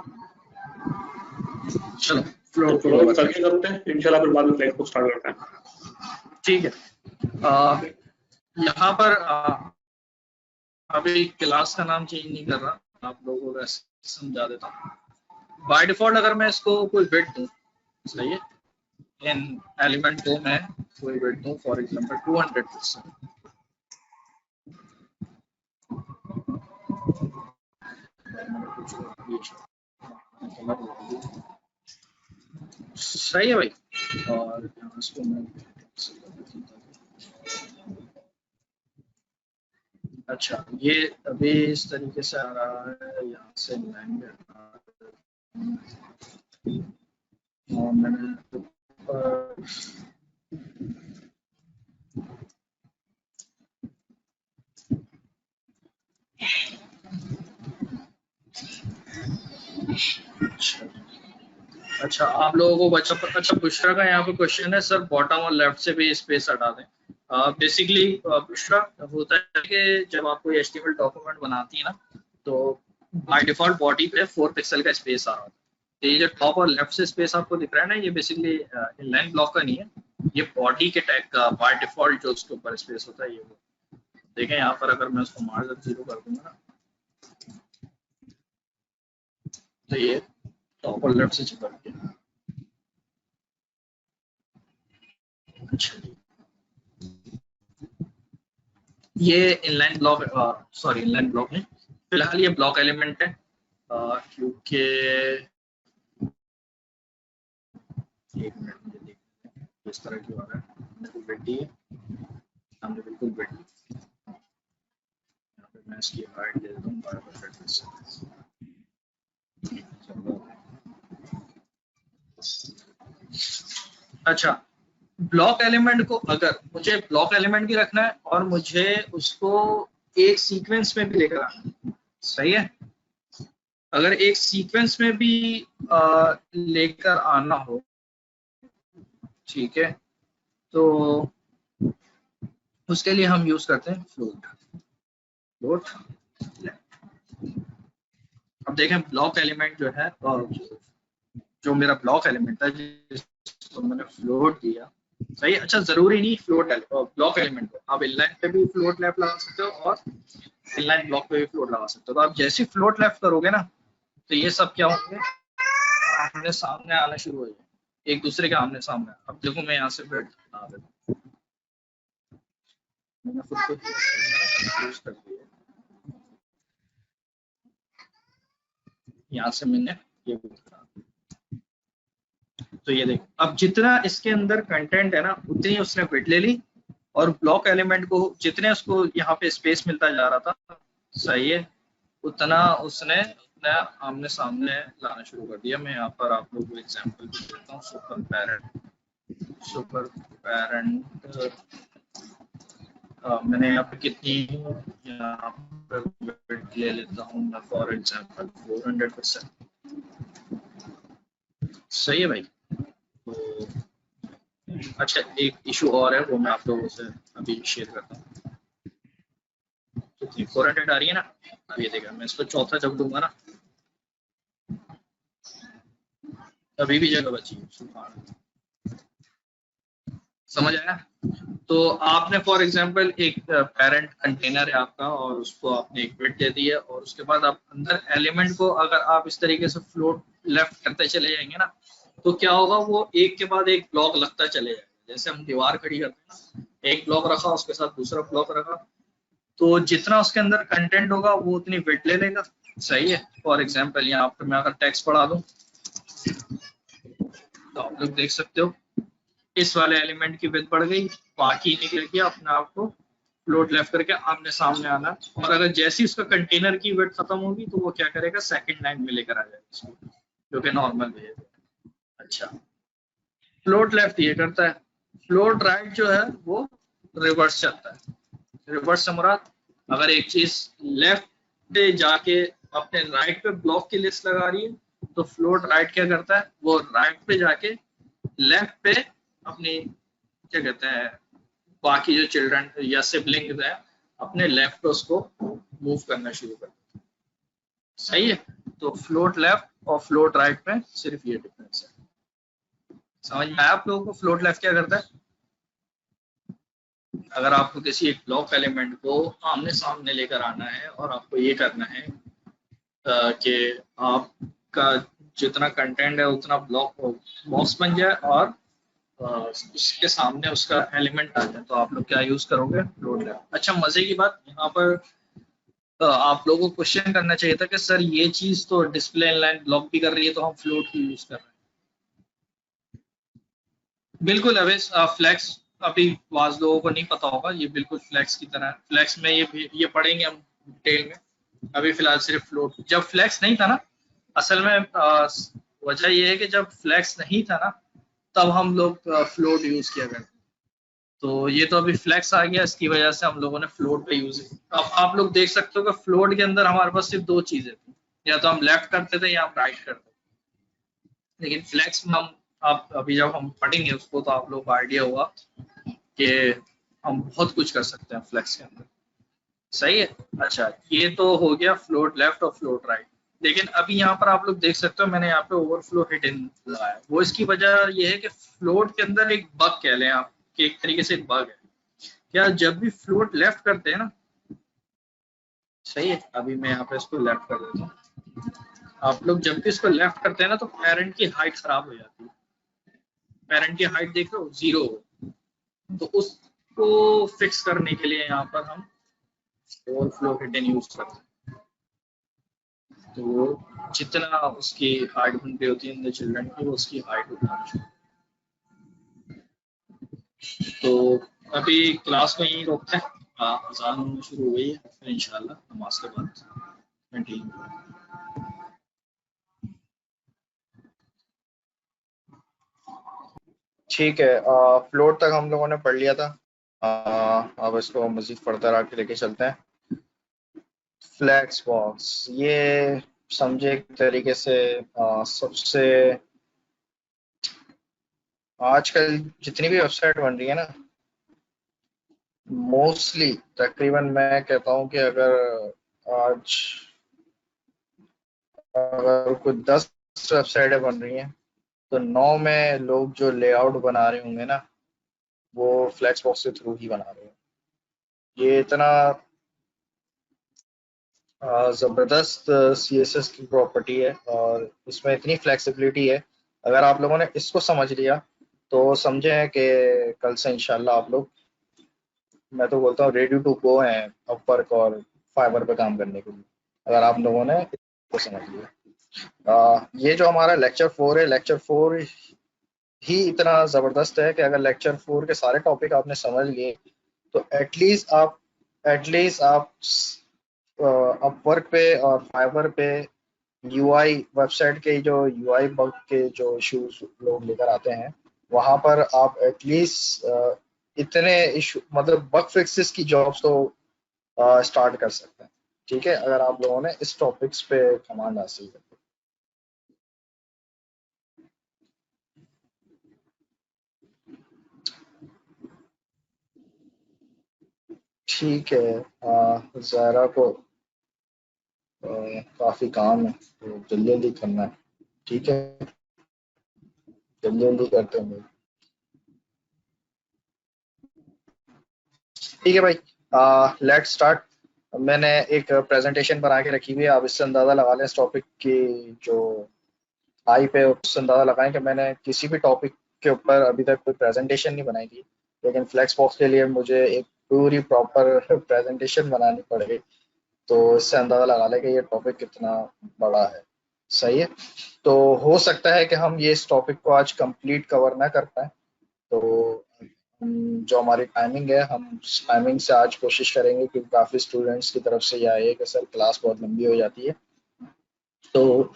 चलो तो फ्लोट को फ्लोट कवर करके करते हैं इंशाल्लाह, फिर बाद में फ्लैग को स्टार्ट करते हैं। ठीक है। यहाँ पर अभी क्लास का नाम चेंज नहीं कर रहा, आप लोगों को वैसे समझा देता हूँ। बाय डिफॉल्ट अगर मैं इसको कोई बिट दूँ, सही है, इन एलिमेंट को मैं कोई बिट दूँ, फॉर एग्जांपल 200%, सही है भाई। और यहाँ इसको मैं, अच्छा ये अभी इस तरीके से आ रहा है, यहाँ से लाइन में और मैंने अच्छा आप लोगों को बच्चा, अच्छा बुशरा का यहाँ पे क्वेश्चन है, सर बॉटम और लेफ्ट से भी स्पेस हटा दें। बेसिकली बुशरा होता है कि जब आप कोई एचटीएमएल डॉक्यूमेंट बनाती है ना, तो बाय डिफॉल्ट बॉडी पे 4 पिक्सल का स्पेस आ रहा है। तो ये जो टॉप और लेफ्ट से स्पेस आपको दिख रहा है ना, ये बेसिकली इनलाइन ब्लॉक का नहीं है, ये बॉडी के टैग का बाय डिफॉल्ट जो उसके ऊपर स्पेस होता है ये वो। देखें यहाँ पर अगर मैं उसको मार्जिन 0 कर दूंगा ना, तो ये टॉप और लेफ्ट से चिपक गया। अच्छा, ये inline block, sorry inline block है, फिलहाल ये ब्लॉक एलिमेंट है, क्योंकि एक मिनट मुझे देखते हैं किस तरह की हो रहा है। बिल्कुल बेटी है, हमने बिल्कुल बेटी, यहाँ पे मैं इसकी हाइट दे देता हूँ 12%। अच्छा, ब्लॉक एलिमेंट को अगर मुझे ब्लॉक एलिमेंट भी रखना है और मुझे उसको एक सीक्वेंस में भी लेकर आना है, सही है, अगर एक सीक्वेंस में भी लेकर आना हो, ठीक है, तो उसके लिए हम यूज करते हैं फ्लोट। फ्लोट, अब देखें ब्लॉक एलिमेंट जो है, जो मेरा ब्लॉक एलिमेंट था जिसको मैंने फ्लोट दिया, सही। अच्छा जरूरी नहीं फ्लोट ब्लॉक एलिमेंट को, आप इनलाइन पे भी फ्लोट लेफ्ट लगा सकते हो और इनलाइन ब्लॉक पे भी फ्लोट लगा सकते हो। तो आप जैसे फ्लोट लेफ्ट करोगे ना, तो ये सब क्या होंगे, आमने सामने आना शुरू हो जाए, एक दूसरे के आमने सामने। अब देखो मैं यहाँ से बैठ बना देता हूँ, मैंने खुद को यूज कर दिया, यहाँ से मैंने ये तो ये देखो, अब जितना इसके अंदर कंटेंट है ना, उतनी उसने विड्थ ले ली, और ब्लॉक एलिमेंट को जितने उसको यहाँ पे स्पेस मिलता जा रहा था, सही है, उतना उसने अपने आमने सामने लाना शुरू कर दिया। मैं यहाँ पर आप लोगों को एग्जांपल भी देता हूँ। सुपर पेरेंट मैंने यहाँ पे कितनी यहाँ पे width ले लेता हूँ मैं, फॉर एग्जाम्पल 400%। सही है भाई। तो अच्छा, एक इशू और है, वो मैं आप लोगों से अभी शेयर करता हूँ। कितनी 400 आ रही है ना। अब ये देखा, मैं इसको चौथा जब दूंगा ना, अभी भी जगह बची है। सुभान अल्लाह। समझ आया। तो आपने फॉर एग्जांपल एक पेरेंट कंटेनर है आपका, और उसको आपने एक बिट दे दी है, और उसके बाद आप अंदर एलिमेंट को अगर आप इस तरीके से फ्लोट लेफ्ट करते चले जाएंगे ना, तो क्या होगा, वो एक के बाद एक ब्लॉक लगता चले जाएगा। जैसे हम दीवार खड़ी करते हैं ना, एक ब्लॉक रखा, उसके साथ दूसरा ब्लॉक रखा, तो जितना उसके अंदर कंटेंट होगा वो उतनी बिट ले लेगा। सही है। फॉर एग्जाम्पल यहाँ पर मैं अगर टेक्स्ट पढ़ा दूं, तो आप लोग देख सकते हो इस वाले एलिमेंट की विड्थ बढ़ गई, बाकी निकल के अपने आप को फ्लोट लेफ्ट करके आमने सामने आना। और अगर जैसी उसका कंटेनर की विड्थ खत्म होगी, तो वो क्या करेगा, सेकंड लाइन में लेकर आ जाएगा इसको, जो कि नॉर्मल बिहेवियर। अच्छा, फ्लोट लेफ्ट ये करता है, फ्लोट राइट जो है वो रिवर्स चलता है। रिवर्स से मुराद, अगर एक चीज लेफ्ट पे जाके अपने राइट पे ब्लॉक की लिस्ट लगा रही है, तो फ्लोट राइट क्या करता है, वो राइट पे जाके लेफ्ट पे अपनी क्या कहते हैं, बाकी जो चिल्ड्रन या सिबलिंग है अपने लेफ्ट पे उसको मूव करना शुरू कर। सही है। तो फ्लोट लेफ्ट और फ्लोट राइट में सिर्फ ये डिफरेंस है। समझ में आया आप लोगों को फ्लोट लेफ्ट क्या करता है। अगर आपको किसी एक ब्लॉक एलिमेंट को आमने सामने लेकर आना है, और आपको ये करना है कि आपका जितना कंटेंट है उतना ब्लॉक बॉक्स बन जाए, और उसके सामने उसका एलिमेंट आ जाए, तो आप लोग क्या यूज करोगे, फ्लोट लेफ्ट। अच्छा, मजे की बात यहाँ पर आप लोगों को क्वेश्चन करना चाहिए था कि सर ये चीज तो डिस्प्ले इनलाइन ब्लॉक भी कर रही है, तो हम फ्लोट क्यों यूज कर रहे हैं। बिल्कुल अवेश, फ्लैक्स अभी वाज लोगों को नहीं पता होगा, ये बिल्कुल फ्लैक्स की तरह है। फ्लैक्स में ये पढ़ेंगे हम डिटेल में। अभी फिलहाल सिर्फ फ्लोट। जब फ्लैक्स नहीं था ना, असल में वजह ये है कि जब फ्लैक्स नहीं था ना, तब हम लोग फ्लोट यूज किया करते। तो ये तो अभी फ्लैक्स आ गया, इसकी वजह से हम लोगों ने फ्लोट पे यूज। अब आप लोग देख सकते हो कि फ्लोट के अंदर हमारे पास सिर्फ दो चीजें थी, या तो हम लेफ्ट करते थे या हम राइट करते थे। लेकिन फ्लैक्स में हम, आप अभी जब हम पढ़ेंगे उसको, तो आप लोगों को आइडिया होगा कि हम बहुत कुछ कर सकते हैं फ्लैक्स के अंदर। सही है। अच्छा, ये तो हो गया फ्लोट लेफ्ट और फ्लोट राइट। लेकिन अभी यहाँ पर आप लोग देख सकते हो, मैंने यहाँ पे ओवरफ्लो हिडन लगाया। वो इसकी वजह ये है कि फ्लोट के अंदर एक बग कह लें आप, कि एक तरीके से एक बग है क्या, जब भी फ्लोट लेफ्ट करते हैं ना। सही है। अभी मैं यहाँ पे इसको लेफ्ट कर देता हूँ। आप लोग जब भी इसको लेफ्ट करते हैं ना, तो पेरेंट की हाइट खराब हो जाती है। पेरेंट की हाइट देख लो 0, तो उसको फिक्स करने के लिए यहाँ पर हम ओवरफ्लो हिडन यूज करते हैं। तो जितना उसकी हाइट बन रही होती है इन द चिल्ड्रन की, वो उसकी हाइट उतना चाहिए। तो अभी क्लास को यहीं रोकते हैं। अजान शुरू हो गई है, फिर इंशाल्लाह नमाज के बाद कंटिन्यू। ठीक है, फ्लोट तक हम लोगों ने पढ़ लिया था। अब इसको मजीद फर्दर आके लेके चलते हैं। फ्लैक्स बॉक्स, ये समझे एक तरीके से सबसे आजकल जितनी भी वेबसाइट बन रही है ना, मोस्टली तकरीबन मैं कहता हूँ कि आज अगर कोई 10 वेबसाइटें बन रही हैं, तो 9 में लोग जो लेआउट बना रहे होंगे ना, वो फ्लैक्स बॉक्स के थ्रू ही बना रहे हैं। ये इतना ज़बरदस्त CSS की प्रॉपर्टी है, और इसमें इतनी फ्लेक्सिबिलिटी है। अगर आप लोगों ने इसको समझ लिया, तो समझें कि कल से इंशाल्लाह आप लोग, मैं तो बोलता हूँ, रेडी टू गो हैं अपवर्क और फाइवर पे काम करने के लिए, अगर आप लोगों ने इसको समझ लिया। ये जो हमारा लेक्चर 4 है, लेक्चर 4 ही इतना ज़बरदस्त है कि अगर लेक्चर 4 के सारे टॉपिक आपने समझ लिए, तो एटलीस्ट आप अपवर्क पे और फाइवर पे यूआई वेबसाइट के जो यूआई बग के जो इश्यूज लोग लेकर आते हैं, वहां पर आप एटलीस्ट इतने इशू मतलब बग फिक्सेस की जॉब्स तो स्टार्ट कर सकते हैं। ठीक है, अगर आप लोगों ने इस टॉपिक्स पे कमांड हासिल कर ली। ठीक है, ज़ायरा को काफी काम है तो जल्दी जल्दी करना है। ठीक है, जल्दी जल्दी करते हैं भाई। ठीक है भाई, लेट्स स्टार्ट। मैंने एक प्रेजेंटेशन बना के रखी हुई है, आप इससे अंदाजा लगा लें इस टॉपिक की जो हाइप है, उससे अंदाजा लगाएं कि मैंने किसी भी टॉपिक के ऊपर अभी तक कोई प्रेजेंटेशन नहीं बनाई थी, लेकिन फ्लेक्स बॉक्स के लिए मुझे एक पूरी प्रॉपर प्रेजेंटेशन बनानी पड़ेगी। तो इससे अंदाजा लगा लें कि ये टॉपिक कितना बड़ा है। सही है, तो हो सकता है कि हम ये इस टॉपिक को आज कंप्लीट कवर ना कर पाए। तो जो हमारी टाइमिंग है, हम उस टाइमिंग से आज कोशिश करेंगे, क्योंकि काफ़ी स्टूडेंट्स की तरफ से ये आई है कि सर क्लास बहुत लंबी हो जाती है। तो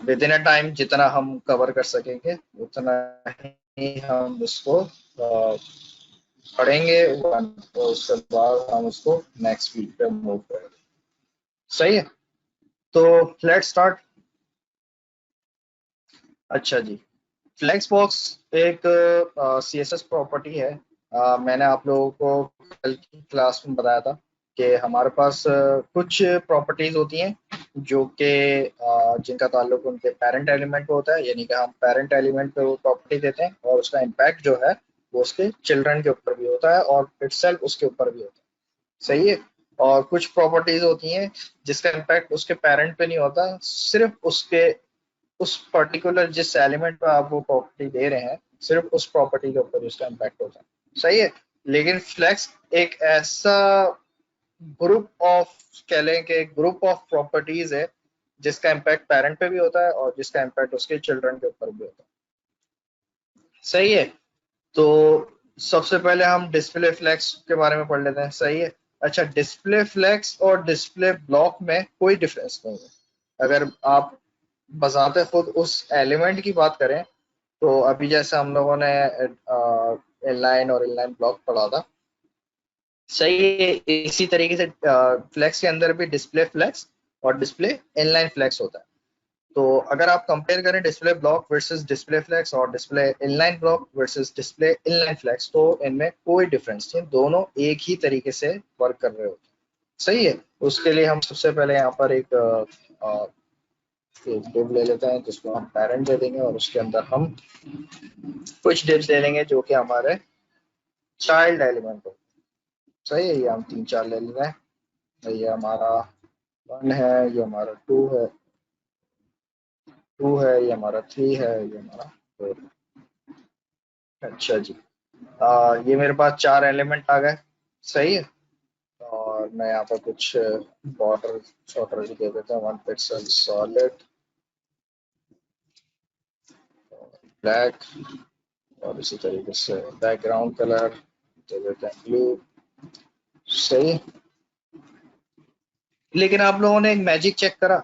विद इन अ टाइम जितना हम कवर कर सकेंगे उतना ही हम उसको पढ़ेंगे, और उसके बाद हम उसको नेक्स्ट वीक पे मूव करेंगे। सही है, तो लेट्स स्टार्ट। अच्छा जी, फ्लेक्स बॉक्स एक सी एस एस प्रॉपर्टी है। मैंने आप लोगों को कल की क्लास में बताया था कि हमारे पास कुछ प्रॉपर्टीज होती हैं जो कि जिनका ताल्लुक उनके पेरेंट एलिमेंट पे होता है, यानी कि हम पेरेंट एलिमेंट पे वो प्रॉपर्टी देते हैं और उसका इम्पैक्ट जो है वो उसके चिल्ड्रन के ऊपर भी होता है और इटसेल्फ उसके ऊपर भी होता है। सही है, और कुछ प्रॉपर्टीज होती हैं जिसका इम्पैक्ट उसके पेरेंट पे नहीं होता, सिर्फ उसके उस पर्टिकुलर जिस एलिमेंट पर आप वो प्रॉपर्टी दे रहे हैं सिर्फ उस प्रॉपर्टी के ऊपर उसका इम्पैक्ट होता है। सही है, लेकिन फ्लेक्स एक ऐसा ग्रुप ऑफ, कह लें कि ग्रुप ऑफ प्रॉपर्टीज है जिसका इम्पैक्ट पेरेंट पे भी होता है और जिसका इम्पैक्ट उसके चिल्ड्रन के ऊपर भी होता है। सही है, तो सबसे पहले हम डिस्प्ले फ्लेक्स के बारे में पढ़ लेते हैं। सही है, अच्छा, डिस्प्ले फ्लेक्स और डिस्प्ले ब्लॉक में कोई डिफरेंस नहीं है। अगर आप बजाते खुद उस एलिमेंट की बात करें तो अभी जैसे हम लोगों ने इनलाइन और इनलाइन ब्लॉक पढ़ा था, सही है, इसी तरीके से फ्लेक्स के अंदर भी डिस्प्ले फ्लेक्स और डिस्प्ले इनलाइन फ्लेक्स होता है। तो अगर आप कंपेयर करें display block versus display flex और display inline block versus display inline flex, तो इनमें कोई डिफरेंस नहीं, दोनों एक ही तरीके से वर्क कर रहे होते हैं। सही है, उसके लिए हम सबसे पहले यहाँ पर एक डिव ले लेते हैं जिसको हम पेरेंट दे देंगे और उसके अंदर हम कुछ डिव्स ले लेंगे जो कि हमारे चाइल्ड एलिमेंट हो। सही है, ये हम 3 4 ले लेते हैं। ये हमारा 1 है, ये हमारा 2 है, ये हमारा 3 है, ये हमारा 4 है। अच्छा जी, ये मेरे पास 4 एलिमेंट आ गए। सही है, और मैं यहाँ पर कुछ बॉर्डर शॉर्टर भी दे देता हूँ, 1 पिक्सल सॉलिड ब्लैक, और इसी तरीके से बैकग्राउंड कलर दे देते हैं ब्लू। सही, लेकिन आप लोगों ने एक मैजिक चेक करा।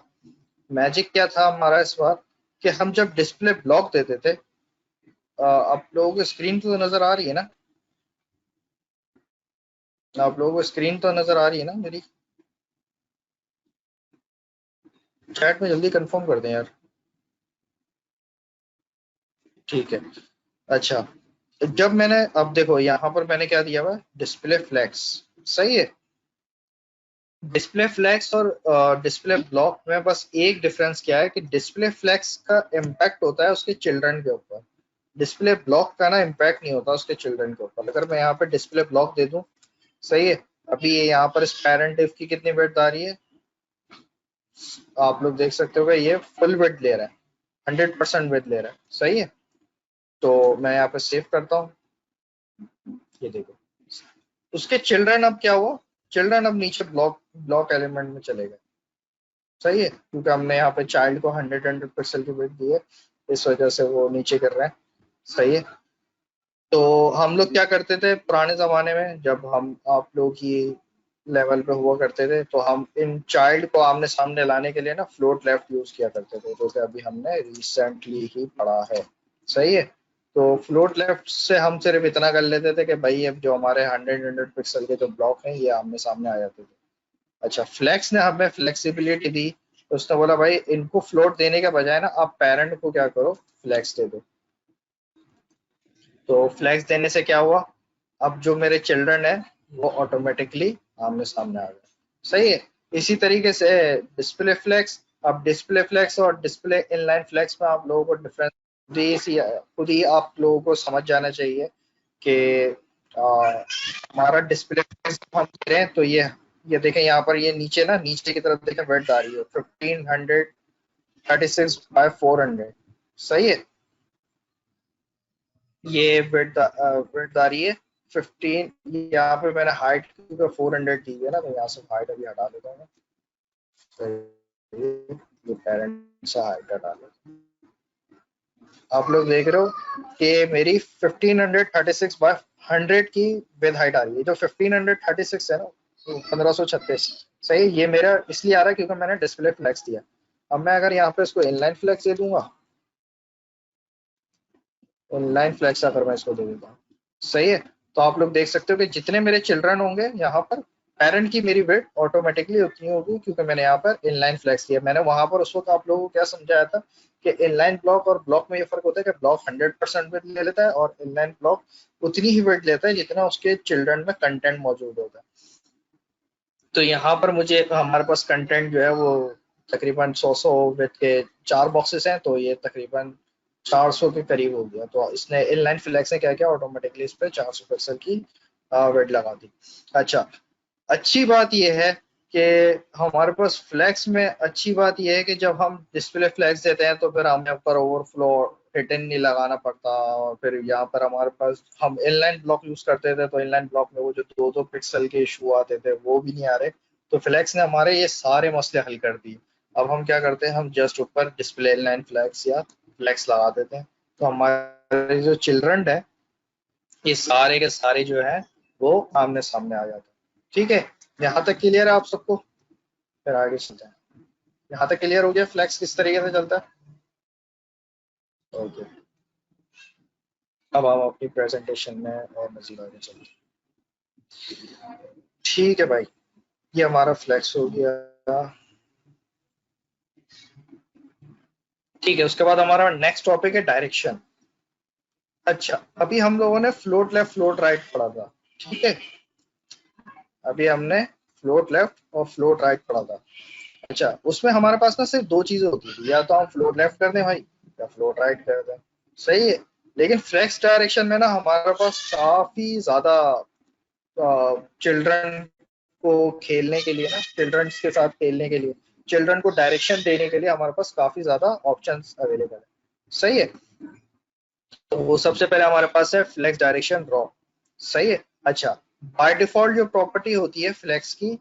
मैजिक क्या था हमारा इस बार, कि हम जब डिस्प्ले ब्लॉक देते थे, आप लोगों को स्क्रीन तो नजर आ रही है ना, आप लोगों को स्क्रीन तो नजर आ रही है ना मेरी? चैट में जल्दी कंफर्म कर दें यार। ठीक है, अच्छा, जब मैंने, अब देखो यहाँ पर मैंने क्या दिया हुआ, डिस्प्ले फ्लैक्स। सही है, डिस्प्ले फ्लैक्स और डिस्प्ले ब्लॉक में बस एक डिफरेंस क्या है कि डिस्प्ले फ्लैक्स का इम्पैक्ट होता है उसके चिल्ड्रन के ऊपर, डिस्प्ले ब्लॉक का ना इम्पैक्ट नहीं होता उसके चिल्ड्रन के ऊपर। अगर मैं यहाँ पे डिस्प्ले ब्लॉक दे दूं, सही है, अभी ये यहाँ पर इस पेरेंट डिव की कितनी वेट आ रही है, आप लोग देख सकते हो, ये फुल वेट ले रहा है, 100% वेट ले रहा है। सही है, तो मैं यहाँ पे सेव करता हूँ, ये देखो उसके चिल्ड्रन अब क्या हुआ, चिल्ड्रन अब नीचे ब्लॉक ब्लॉक एलिमेंट में चले गए। सही है, क्योंकि हमने यहाँ पे चाइल्ड को 100 पिक्सल की वेट दी है, इस वजह से वो नीचे कर रहे हैं। सही है, तो हम लोग क्या करते थे पुराने जमाने में, जब हम आप लोग की लेवल पे हुआ करते थे, तो हम इन चाइल्ड को आमने सामने लाने के लिए ना फ्लोट लेफ्ट यूज किया करते थे, जो कि अभी हमने रिसेंटली ही पढ़ा है। सही है, तो फ्लोट लेफ्ट से हम सिर्फ इतना कर लेते थे कि भाई अब जो हमारे 100 पिक्सल के जो ब्लॉक हैं ये आमने सामने आ जाते थे। अच्छा, फ्लेक्स ने हमें फ्लेक्सिबिलिटी दी, तो उसने बोला भाई इनको फ्लोट देने के बजाय ना आप पेरेंट को क्या करो, फ्लेक्स दे दो। तो फ्लेक्स देने से क्या हुआ, अब जो मेरे चिल्ड्रन है वो ऑटोमेटिकली आमने सामने आ गए। सही है। इसी तरीके से डिस्प्ले फ्लेक्स, अब डिस्प्ले फ्लेक्स और डिस्प्ले इनलाइन फ्लेक्स में आप लोगों को डिफरेंस खुद ही आप लोगों को समझ जाना चाहिए कि हमारा डिस्प्ले फ्लेक्स हम करें तो ये देखें यहाँ पर, ये नीचे ना, नीचे की तरफ देखें वेट आ रही है 1536 by 400। सही है। ये विड्थ आ रही है 15। यहाँ पे मैंने हाइट 400 दी है ना, तो यहाँ से हाइट अभी हटा देता हूँ। तो ये पेरेंट से हाइट हटा देता हूँ। आप लोग देख रहे हो कि मेरी 1536 by 100 की विद हाइट आ रही है। जो 1536 है ना, 1536, सही। ये मेरा इसलिए आ रहा है क्योंकि मैंने डिस्प्ले फ्लेक्स दिया। अब मैं अगर यहाँ पे इसको इनलाइन फ्लेक्स दे दूंगा, इनलाइन फ्लेक्स अगर मैं इसको दे देता हूँ, सही है, तो आप लोग देख सकते हो कि जितने मेरे चिल्ड्रन होंगे यहाँ पर, पेरेंट की मेरी वेट ऑटोमेटिकली उतनी होगी, क्योंकि मैंने यहाँ पर इनलाइन फ्लेक्स दिया। मैंने वहां पर उस वक्त आप लोगों को क्या समझाया था कि इनलाइन ब्लॉक और ब्लॉक में ये फर्क होता है कि ब्लॉक 100% वेट ले लेता है और इनलाइन ब्लॉक उतनी ही वेट लेता है जितना उसके चिल्ड्रन में कंटेंट मौजूद होता है। तो यहाँ पर मुझे हमारे पास कंटेंट जो है वो तकरीबन 100 विथ के 4 बॉक्सेस हैं, तो ये तकरीबन 400 के करीब हो गया। तो इसने इनलाइन फ्लेक्स ने क्या किया, ऑटोमेटिकली इस पे 400 पिक्सल की वेट लगा दी। अच्छा, अच्छी बात यह है कि हमारे पास फ्लैक्स में अच्छी बात यह है कि जब हम डिस्प्ले फ्लैक्स देते हैं तो फिर हमें ऊपर ओवरफ्लो हिडन नहीं लगाना पड़ता, और फिर यहाँ पर हमारे पास हम इनलाइन ब्लॉक यूज करते थे तो इनलाइन ब्लॉक में वो जो 2-2 पिक्सल के इशू आते थे वो भी नहीं आ रहे। तो फ्लैक्स ने हमारे ये सारे मसले हल कर दिए। अब हम क्या करते हैं, हम जस्ट ऊपर डिस्प्ले इनलाइन फ्लैक्स या फ्लैक्स लगा देते हैं, तो हमारे जो चिल्ड्रन है ये सारे के सारे जो है वो आमने सामने आ जाते हैं। ठीक है, यहाँ तक क्लियर है आप सबको? फिर आगे चलते हैं। यहाँ तक क्लियर हो गया फ्लैक्स किस तरीके से चलता है? ओके, अब हम अपनी प्रेजेंटेशन में और मजीद आगे चलते हैं। ठीक है भाई, ये हमारा फ्लैक्स हो गया। ठीक है, उसके बाद हमारा नेक्स्ट टॉपिक है डायरेक्शन। अच्छा, अभी हम लोगों ने फ्लोट लेफ्ट फ्लोट राइट पढ़ा था। ठीक है, अभी हमने फ्लोट लेफ्ट और फ्लोट राइट पढ़ा था। अच्छा, उसमें हमारे पास ना सिर्फ दो चीजें होती थी, या तो हम फ्लोट लेफ्ट कर दें भाई, या फ्लोट राइट कर दें। सही है। लेकिन फ्लेक्स डायरेक्शन में ना हमारे पास काफी ज्यादा चिल्ड्रन को खेलने के लिए ना, चिल्ड्रन के साथ खेलने के लिए, चिल्ड्रन को डायरेक्शन देने के लिए हमारे पास काफी ज्यादा ऑप्शंस अवेलेबल है। सही है। तो वो सबसे पहले हमारे पास है फ्लेक्स डायरेक्शन रॉ। सही है। अच्छा, बाय डिफॉल्ट जो प्रॉपर्टी होती है फ्लेक्स की,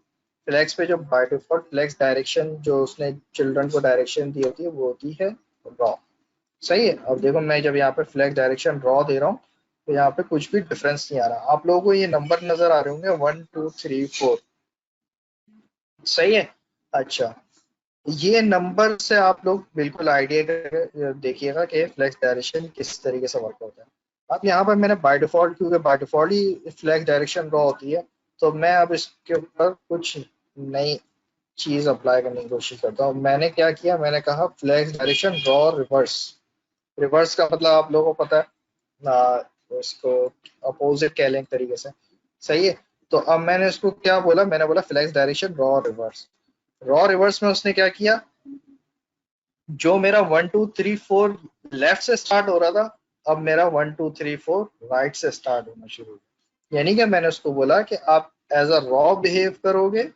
फ्लेक्स पे जो बाय डिफॉल्ट फ्लेक्स डायरेक्शन जो उसने चिल्ड्रन को डायरेक्शन दी होती है वो होती है रॉ। सही है। अब देखो मैं जब यहाँ पे फ्लेक्स डायरेक्शन रॉ दे रहा हूँ तो यहाँ पे कुछ भी डिफरेंस नहीं आ रहा। आप लोगों को ये नंबर नजर आ रहे होंगे 1 2 3 4। सही है। अच्छा, ये नंबर से आप लोग बिल्कुल आइडिया देखिएगा कि फ्लेक्स डायरेक्शन किस तरीके से वर्क होता है। अब यहाँ पर मैंने बाय डिफॉल्ट, क्योंकि बाय डिफॉल्ट ही फ्लेक्स डायरेक्शन रॉ होती है, तो मैं अब इसके ऊपर कुछ नई चीज अप्लाई करने की कोशिश करता हूँ। मैंने क्या किया, मैंने कहा flex direction row reverse. Reverse का मतलब आप लोगों को पता है ना, उसको अपोजिट कह लें एक तरीके से। सही है। तो अब मैंने उसको क्या बोला, मैंने बोला flex direction row reverse. Row reverse में उसने क्या किया, जो मेरा 1 2 3 4 लेफ्ट से स्टार्ट हो रहा था, अब मेरा 1 2 3 4 राइट से स्टार्ट होना शुरू हुआ। यानी कि मैंने उसको बोला कि आप एज अ रॉ बिहेव करोगे,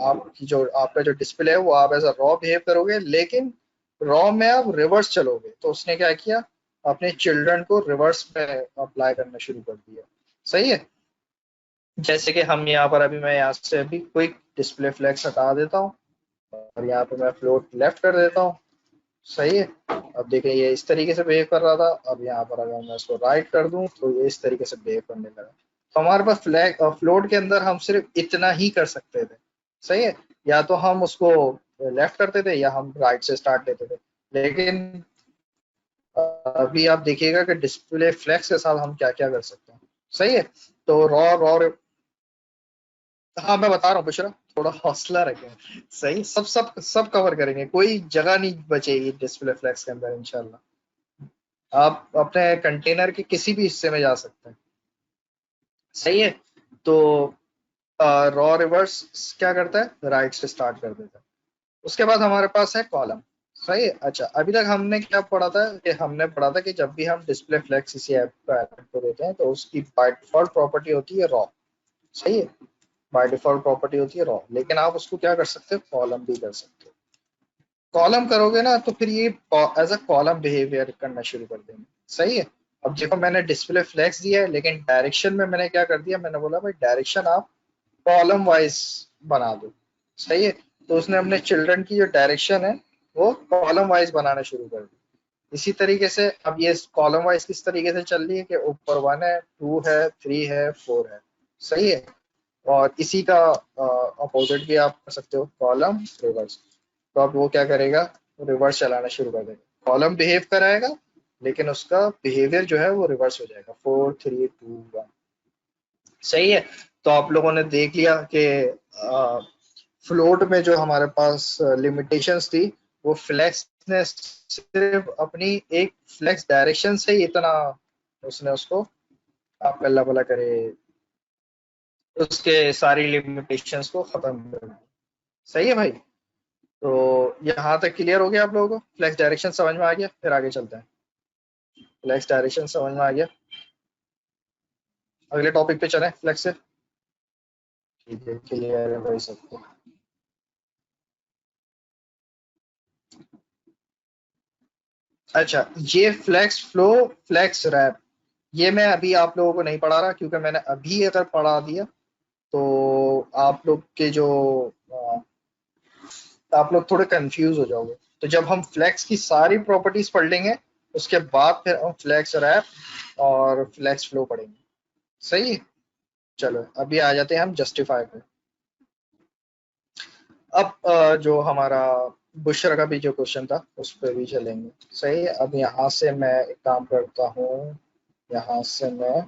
आपकी जो आपका जो डिस्प्ले है वो आप एज अ रॉ बिहेव करोगे, लेकिन रॉ में आप रिवर्स चलोगे। तो उसने क्या किया, अपने चिल्ड्रन को रिवर्स में अप्लाई करना शुरू कर दिया। सही है। जैसे कि हम यहाँ पर, अभी मैं यहाँ से अभी क्विक डिस्प्ले फ्लेक्स हटा देता हूँ और यहाँ पे मैं फ्लोट लेफ्ट कर देता हूँ। सही है। अब देखिए ये इस तरीके से बिहेव कर रहा था, अब यहाँ पर अगर मैं इसको राइट कर दूं तो ये इस तरीके से बिहेव करने लगा। तो हमारे पास फ्लोट के अंदर हम सिर्फ इतना ही कर सकते थे। सही है। या तो हम उसको लेफ्ट करते थे या हम राइट से स्टार्ट लेते थे। लेकिन अभी आप देखिएगा कि डिस्प्ले फ्लेक्स के साथ हम क्या क्या कर सकते हैं। सही है। तो रॉ रॉ हाँ मैं बता रहा हूँ बुशरा, थोड़ा हौसला रखें। सही, सब सब सब कवर करेंगे, कोई जगह नहीं बचेगी डिस्प्ले फ्लेक्स के अंदर इंशाल्लाह। आप अपने कंटेनर के किसी भी हिस्से में जा सकते हैं। सही है। तो रॉ रिवर्स क्या करता है, राइट से स्टार्ट कर देता है। उसके बाद हमारे पास है कॉलम। सही है। अच्छा, अभी तक हमने क्या पढ़ा था, कि हमने पढ़ा था कि जब भी हम डिस्प्ले फ्लेक्स किसी ऐप को देते हैं तो उसकी बाय डिफॉल्ट प्रॉपर्टी होती है रॉ। सही है। बाय डिफॉल्ट प्रॉपर्टी होती है रॉ, लेकिन आप उसको क्या कर सकते हो, कॉलम भी कर सकते हो। कॉलम करोगे ना तो फिर ये एज अ कॉलम बिहेवियर करना शुरू कर देंगे। सही है। अब देखो मैंने डिस्प्ले फ्लेक्स दिया है, लेकिन डायरेक्शन में मैंने क्या कर दिया, मैंने बोला भाई डायरेक्शन आप कॉलम वाइज बना दो। सही है। तो उसने अपने चिल्ड्रन की जो डायरेक्शन है वो कॉलम वाइज बनाना शुरू कर दी। इसी तरीके से अब ये कॉलम वाइज किस तरीके से चल रही है, कि ऊपर 1 है, 2 है, 3 है, 4 है। सही है। और इसी का अपोजिट भी आप कर सकते हो, कॉलम रिवर्स। तो अब वो क्या करेगा, रिवर्स चलाना शुरू कर देगा, कॉलम बिहेव कराएगा, लेकिन उसका बिहेवियर जो है वो रिवर्स हो जाएगा, 4 3 2 1। सही है। तो आप लोगों ने देख लिया कि फ्लोट में जो हमारे पास लिमिटेशंस थी, वो फ्लेक्स ने सिर्फ अपनी एक फ्लेक्स डायरेक्शन से ही इतना उसने उसको, आप अल्लाह भला करे, उसके सारी लिमिटेशंस को खत्म कर दिया। सही है भाई। तो यहाँ तक क्लियर हो गया आप लोगों को, फ्लेक्स डायरेक्शन समझ में आ गया, फिर आगे चलते हैं। फ्लेक्स डायरेक्शन समझ में आ गया, अगले टॉपिक पे चलें फ्लेक्स से। ठीक है, क्लियर है भाई सबको। अच्छा, ये फ्लेक्स फ्लो, फ्लेक्स रैप, ये मैं अभी आप लोगों को नहीं पढ़ा रहा, क्योंकि मैंने अभी अगर पढ़ा दिया तो आप लोग के जो आप लोग थोड़े कंफ्यूज हो जाओगे। तो जब हम फ्लेक्स की सारी प्रॉपर्टीज पढ़ लेंगे, उसके बाद फिर हम फ्लेक्स रैप और फ्लेक्स फ्लो पढ़ेंगे। सही है। चलो अभी आ जाते हैं हम जस्टिफाई पे। अब जो हमारा बुशरा का भी जो क्वेश्चन था उस पर भी चलेंगे। सही है। अब यहाँ से मैं एक काम करता हूँ, यहाँ से मैं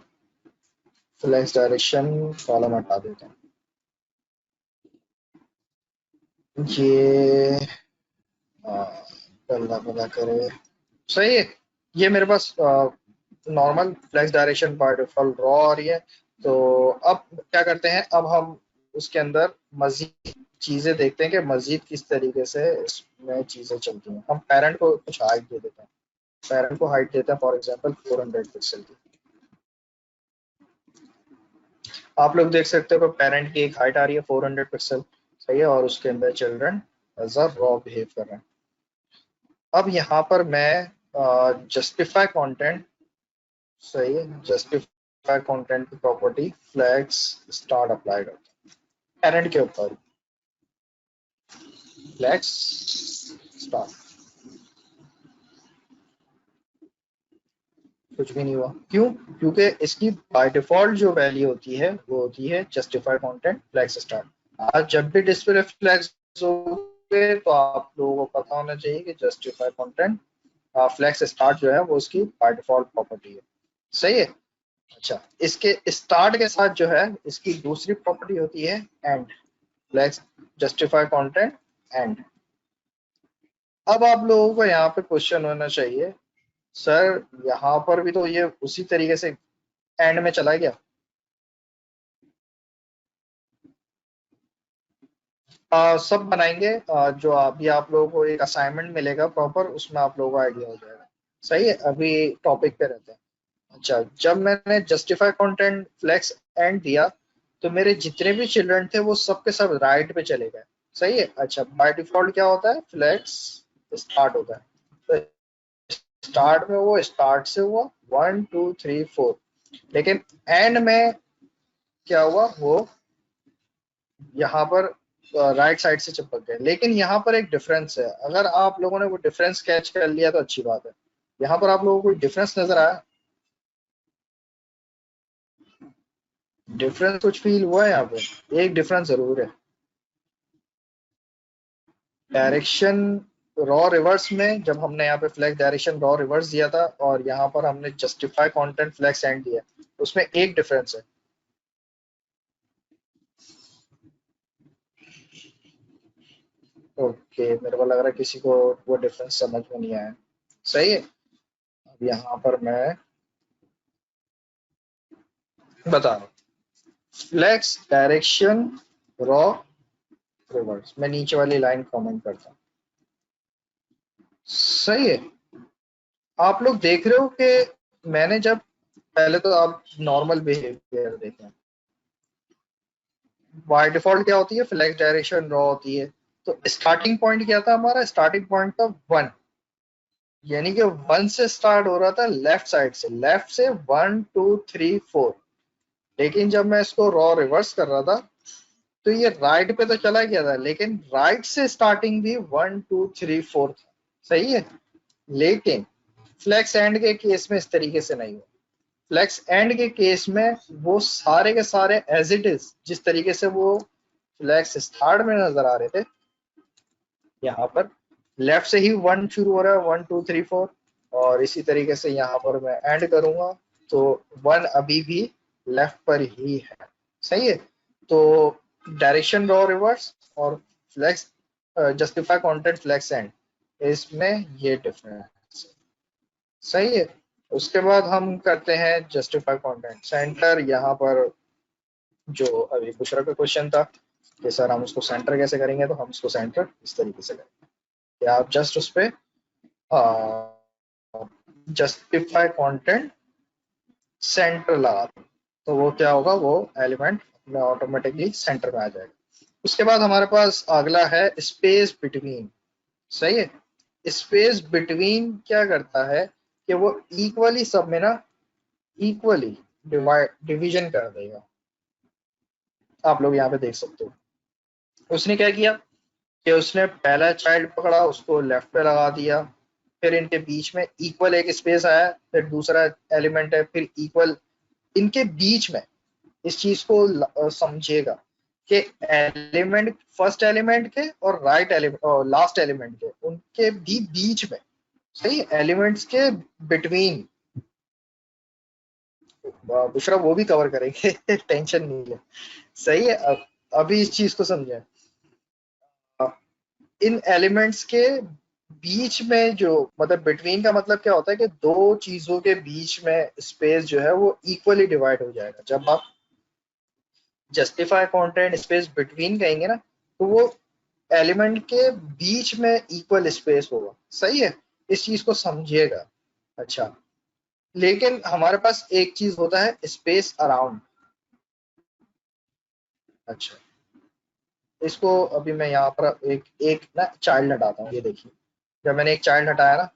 फ्लेक्स डायरेक्शन कॉलम हटा देता हूँ। ये अल्लाह भला करे। सही है। ये मेरे पास normal flex direction by default row आ रही है। तो अब क्या करते हैं, अब हम उसके अंदर मजीद चीजें देखते हैं कि मजीद किस तरीके से इसमें चीजें चलती हैं। हम पेरेंट को कुछ हाइट दे देते हैं, पेरेंट को हाइट देते हैं फॉर एग्जांपल 400 पिक्सल की। आप लोग देख सकते हो कि पेरेंट की एक हाइट आ रही है 400 पिक्सल। सही है। और उसके अंदर children as a row behave कर रहे हैं। अब यहाँ पर मैं जस्टिफाई कंटेंट, सही है, जस्टिफाई कंटेंट की प्रॉपर्टी फ्लैग्स स्टार्ट अप्लाई करते हैं पेरेंट के ऊपर, फ्लैग्स स्टार्ट। कुछ भी नहीं हुआ, क्यों, क्योंकि इसकी बाय डिफॉल्ट जो वैल्यू होती है वो होती है जस्टिफाई कंटेंट फ्लैग्स स्टार्ट। आज जब भी डिस्प्ले फ्लैग्स होंगे तो आप लोगों को पता होना चाहिए कि जस्टिफाई कंटेंट फ्लैग्स स्टार्ट जो है वो उसकी बाय डिफॉल्ट प्रॉपर्टी है। सही है। अच्छा, इसके स्टार्ट के साथ जो है इसकी दूसरी प्रॉपर्टी होती है and, flags justify content and. अब आप लोगों को यहाँ पे क्वेश्चन होना चाहिए, सर यहाँ पर भी तो ये उसी तरीके से एंड में चला गया। सब बनाएंगे, जो अभी आप लोगों को एक असाइनमेंट मिलेगा प्रॉपर, उसमें आप लोगों को आइडिया हो जाएगा। सही है। अभी टॉपिक पे रहते हैं। अच्छा, जब मैंने जस्टिफाई कंटेंट फ्लेक्स एंड दिया तो मेरे जितने भी चिल्ड्रन थे वो सब के सब राइट पे चले गए। सही है। अच्छा, बाय डिफॉल्ट क्या होता है, फ्लेक्स स्टार्ट होता है। तो स्टार्ट में वो स्टार्ट से हुआ 1 2 3 4, लेकिन एंड में क्या हुआ, वो यहाँ पर राइट साइड से चिपक गए। लेकिन यहाँ पर एक डिफरेंस है, अगर आप लोगों ने वो डिफरेंस कैच कर लिया तो अच्छी बात है। यहाँ पर आप लोगों को डिफरेंस नजर आया, डिफरेंस कुछ फील हुआ है यहाँ पे, एक डिफरेंस जरूर है, डायरेक्शन रॉ रिवर्स में जब हमने यहाँ पे फ्लैग डायरेक्शन रॉ रिवर्स दिया था और यहाँ पर हमने जस्टिफाई कंटेंट फ्लैग सेंड दिया, उसमें एक डिफरेंस है। ओके, मेरे को लग रहा है किसी को वो डिफरेंस समझ में नहीं आया। सही है। अब यहाँ पर मैं बता रहा हूँ, फ्लैक्स डायरेक्शन रॉ रिवर्स, मैं नीचे वाली लाइन कमेंट करता हूँ। सही है। आप लोग देख रहे हो कि मैंने जब, पहले तो आप नॉर्मल बिहेवियर देखें, बाय डिफॉल्ट क्या होती है, फ्लैक्स डायरेक्शन रॉ होती है। तो स्टार्टिंग पॉइंट क्या था हमारा, स्टार्टिंग पॉइंट था 1, यानी कि 1 से स्टार्ट हो रहा था लेफ्ट साइड से, लेफ्ट से 1 2 3 4। लेकिन जब मैं इसको रॉ रिवर्स कर रहा था तो ये राइट पे तो चला गया था, लेकिन राइट से स्टार्टिंग भी 1 2 3 4 था। सही है। लेकिन फ्लैक्स एंड के केस में इस तरीके से नहीं हुआ। फ्लैक्स एंड के केस में वो सारे के सारे एज इट इज, जिस तरीके से वो फ्लैक्स स्टार्ट में नजर आ रहे थे, यहाँ पर लेफ्ट से ही 1 शुरू हो रहा है, 1 2 3 4, और इसी तरीके से यहाँ पर मैं एंड करूंगा तो 1 अभी भी लेफ्ट पर ही है। सही है। तो डायरेक्शन रॉ रिवर्स और flex justify content flex end, इसमें ये डिफरेंस है। सही है। उसके बाद हम करते हैं जस्टिफाई कंटेंट सेंटर। यहाँ पर जो अभी बुशरा का क्वेश्चन था कि सर हम उसको सेंटर कैसे करेंगे, तो हम उसको सेंटर इस तरीके से करेंगे कि आप जस्ट उस पर जस्टिफाई कंटेंट सेंटर लगा दो, तो वो क्या होगा, वो एलिमेंट अपने ऑटोमेटिकली सेंटर में आ जाएगा। उसके बाद हमारे पास अगला है स्पेस बिटवीन। सही है। स्पेस बिटवीन क्या करता है कि वो इक्वली सब में ना, इक्वली डिवाइड डिवीजन कर देगा। आप लोग यहाँ पे देख सकते हो उसने क्या किया कि उसने पहला चाइल्ड पकड़ा, उसको लेफ्ट पे लगा दिया, फिर इनके बीच में इक्वल एक स्पेस आया, फिर दूसरा एलिमेंट है, फिर इक्वल, इनके बीच में इस चीज को समझिएगा कि एलिमेंट, फर्स्ट एलिमेंट के और राइट एलिमेंट और लास्ट एलिमेंट के, उनके भी बीच में, सही, एलिमेंट्स के बिटवीन, दूसरा वो भी कवर करेंगे टेंशन नहीं है। सही है। अभी इस चीज को समझे, इन एलिमेंट्स के बीच में जो, मतलब बिटवीन का मतलब क्या होता है कि दो चीजों के बीच में स्पेस जो है वो इक्वली डिवाइड हो जाएगा। जब आप जस्टिफाई कंटेंट स्पेस बिटवीन कहेंगे ना, तो वो एलिमेंट के बीच में इक्वल स्पेस होगा। सही है। इस चीज को समझिएगा। अच्छा, लेकिन हमारे पास एक चीज होता है स्पेस अराउंड। अच्छा, इसको अभी मैं यहाँ पर एक एक ना चाइल्ड हटाता हूँ, ये देखिए, जब मैंने एक चाइल्ड हटाया ना,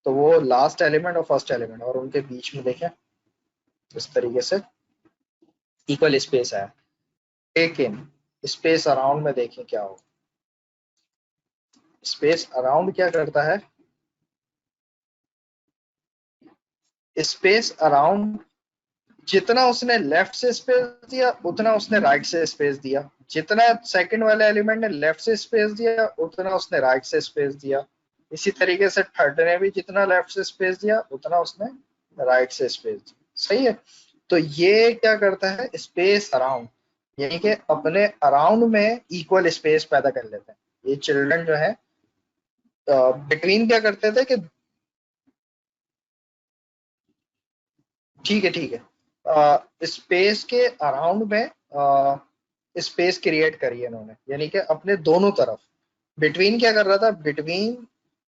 तो वो लास्ट एलिमेंट और फर्स्ट एलिमेंट और उनके बीच में देखें इस तरीके से इक्वल स्पेस है। लेकिन स्पेस अराउंड में देखें क्या हो, स्पेस अराउंड क्या करता है, स्पेस अराउंड जितना उसने लेफ्ट से स्पेस दिया उतना उसने राइट से स्पेस दिया, जितना सेकंड वाले एलिमेंट ने लेफ्ट से स्पेस दिया उतना उसने राइट से स्पेस दिया, इसी तरीके से थर्ड ने भी जितना लेफ्ट से स्पेस दिया उतना उसने राइट से स्पेस दिया। सही है। तो ये क्या करता है, स्पेस अराउंड, यानी कि अपने अराउंड में इक्वल स्पेस पैदा कर लेते हैं। ये चिल्ड्रन जो है बिटवीन क्या करते थे कि, ठीक है ठीक है, स्पेस के अराउंड में स्पेस क्रिएट करी है इन्होंने, यानी कि अपने दोनों तरफ। बिटवीन क्या कर रहा था, बिटवीन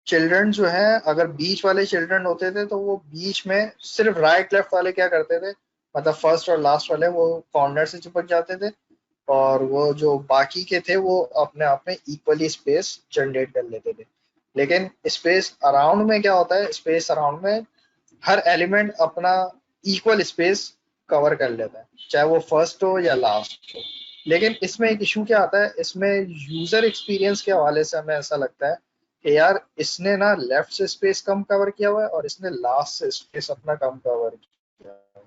चिल्ड्रन जो है, अगर बीच वाले चिल्ड्रन होते थे तो वो बीच में सिर्फ राइट लेफ्ट वाले क्या करते थे, मतलब फर्स्ट और लास्ट वाले वो कॉर्नर से चिपक जाते थे, और वो जो बाकी के थे वो अपने आप में इक्वली स्पेस जनरेट कर लेते थे। लेकिन स्पेस अराउंड में क्या होता है, स्पेस अराउंड में हर एलिमेंट अपना इक्वल स्पेस कवर कर लेता है, चाहे वो फर्स्ट हो या लास्ट हो। लेकिन इसमें एक इशू क्या आता है, इसमें यूजर एक्सपीरियंस के हवाले से हमें ऐसा लगता है कि यार इसने ना लेफ्ट से स्पेस कम कवर किया हुआ है और इसने लास्ट से स्पेस अपना कम कवर किया है।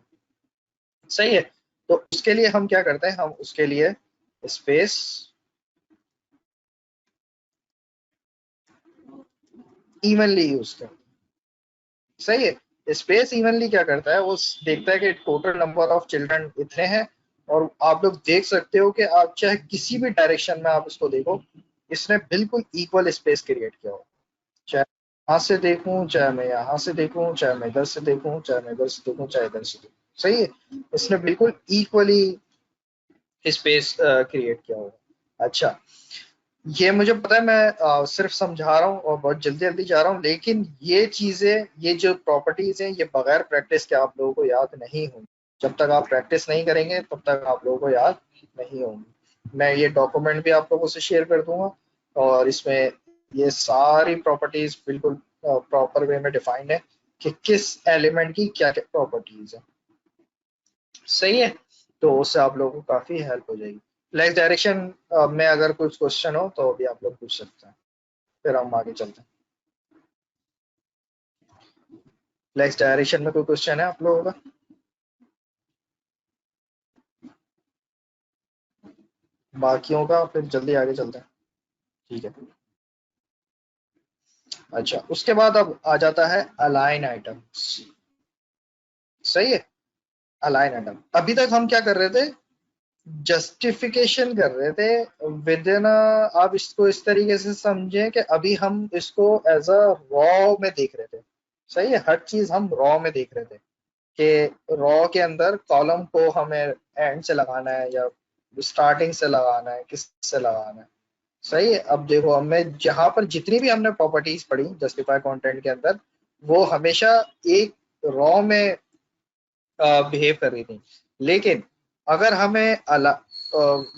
सही है। तो उसके लिए हम क्या करते हैं, हम उसके लिए स्पेस इवनली यूज कर। सही है। स्पेस इवनली क्या करता है, वो देखता है कि टोटल नंबर ऑफ चिल्ड्रन इतने हैं, और आप लोग देख सकते हो कि आप चाहे किसी भी डायरेक्शन में आप इसको देखो, इसने बिल्कुल इक्वल स्पेस क्रिएट किया हो। चाहे यहाँ से देखूं, चाहे मैं यहाँ से देखूं, चाहे मैं इधर से देखूं, चाहे मैं इधर से देखूं, चाहे इधर से देखूं। सही है। इसने बिल्कुल इक्वली स्पेस क्रिएट किया होगा। अच्छा, ये मुझे पता है, मैं सिर्फ समझा रहा हूँ और बहुत जल्दी जल्दी जा रहा हूँ, लेकिन ये चीजें, ये जो प्रॉपर्टीज हैं, ये बगैर प्रैक्टिस के आप लोगों को याद नहीं होंगी। जब तक आप प्रैक्टिस नहीं करेंगे तब तक आप लोगों को याद नहीं होंगी। मैं ये डॉक्यूमेंट भी आप लोगों से शेयर कर दूंगा, और इसमें ये सारी प्रॉपर्टीज बिल्कुल प्रॉपर वे में डिफाइंड है कि किस एलिमेंट की क्या क्या प्रॉपर्टीज है। सही है। तो उससे आप लोगों को काफी हेल्प हो जाएगी। नेक्स्ट डायरेक्शन में अगर कुछ क्वेश्चन हो तो अभी आप लोग पूछ सकते हैं, फिर हम आगे चलते हैं। नेक्स्ट डायरेक्शन में कोई क्वेश्चन है आप लोगों का? बाकियों का फिर जल्दी आगे चलते हैं। ठीक है। अच्छा, उसके बाद अब आ जाता है अलाइन आइटम। सही है। अलाइन आइटम, अभी तक हम क्या कर रहे थे, जस्टिफिकेशन कर रहे थे विद इन। आप इसको इस तरीके से समझें कि अभी हम इसको एज अ रॉ में देख रहे थे। सही है, हर चीज हम रॉ में देख रहे थे कि रॉ के अंदर कॉलम को हमें एंड से लगाना है या स्टार्टिंग से लगाना है, किस से लगाना है। सही है। अब देखो, हमें जहां पर जितनी भी हमने प्रॉपर्टीज पढ़ी जस्टिफाई कंटेंट के अंदर, वो हमेशा एक रॉ में बिहेव कर रही थी। लेकिन अगर हमें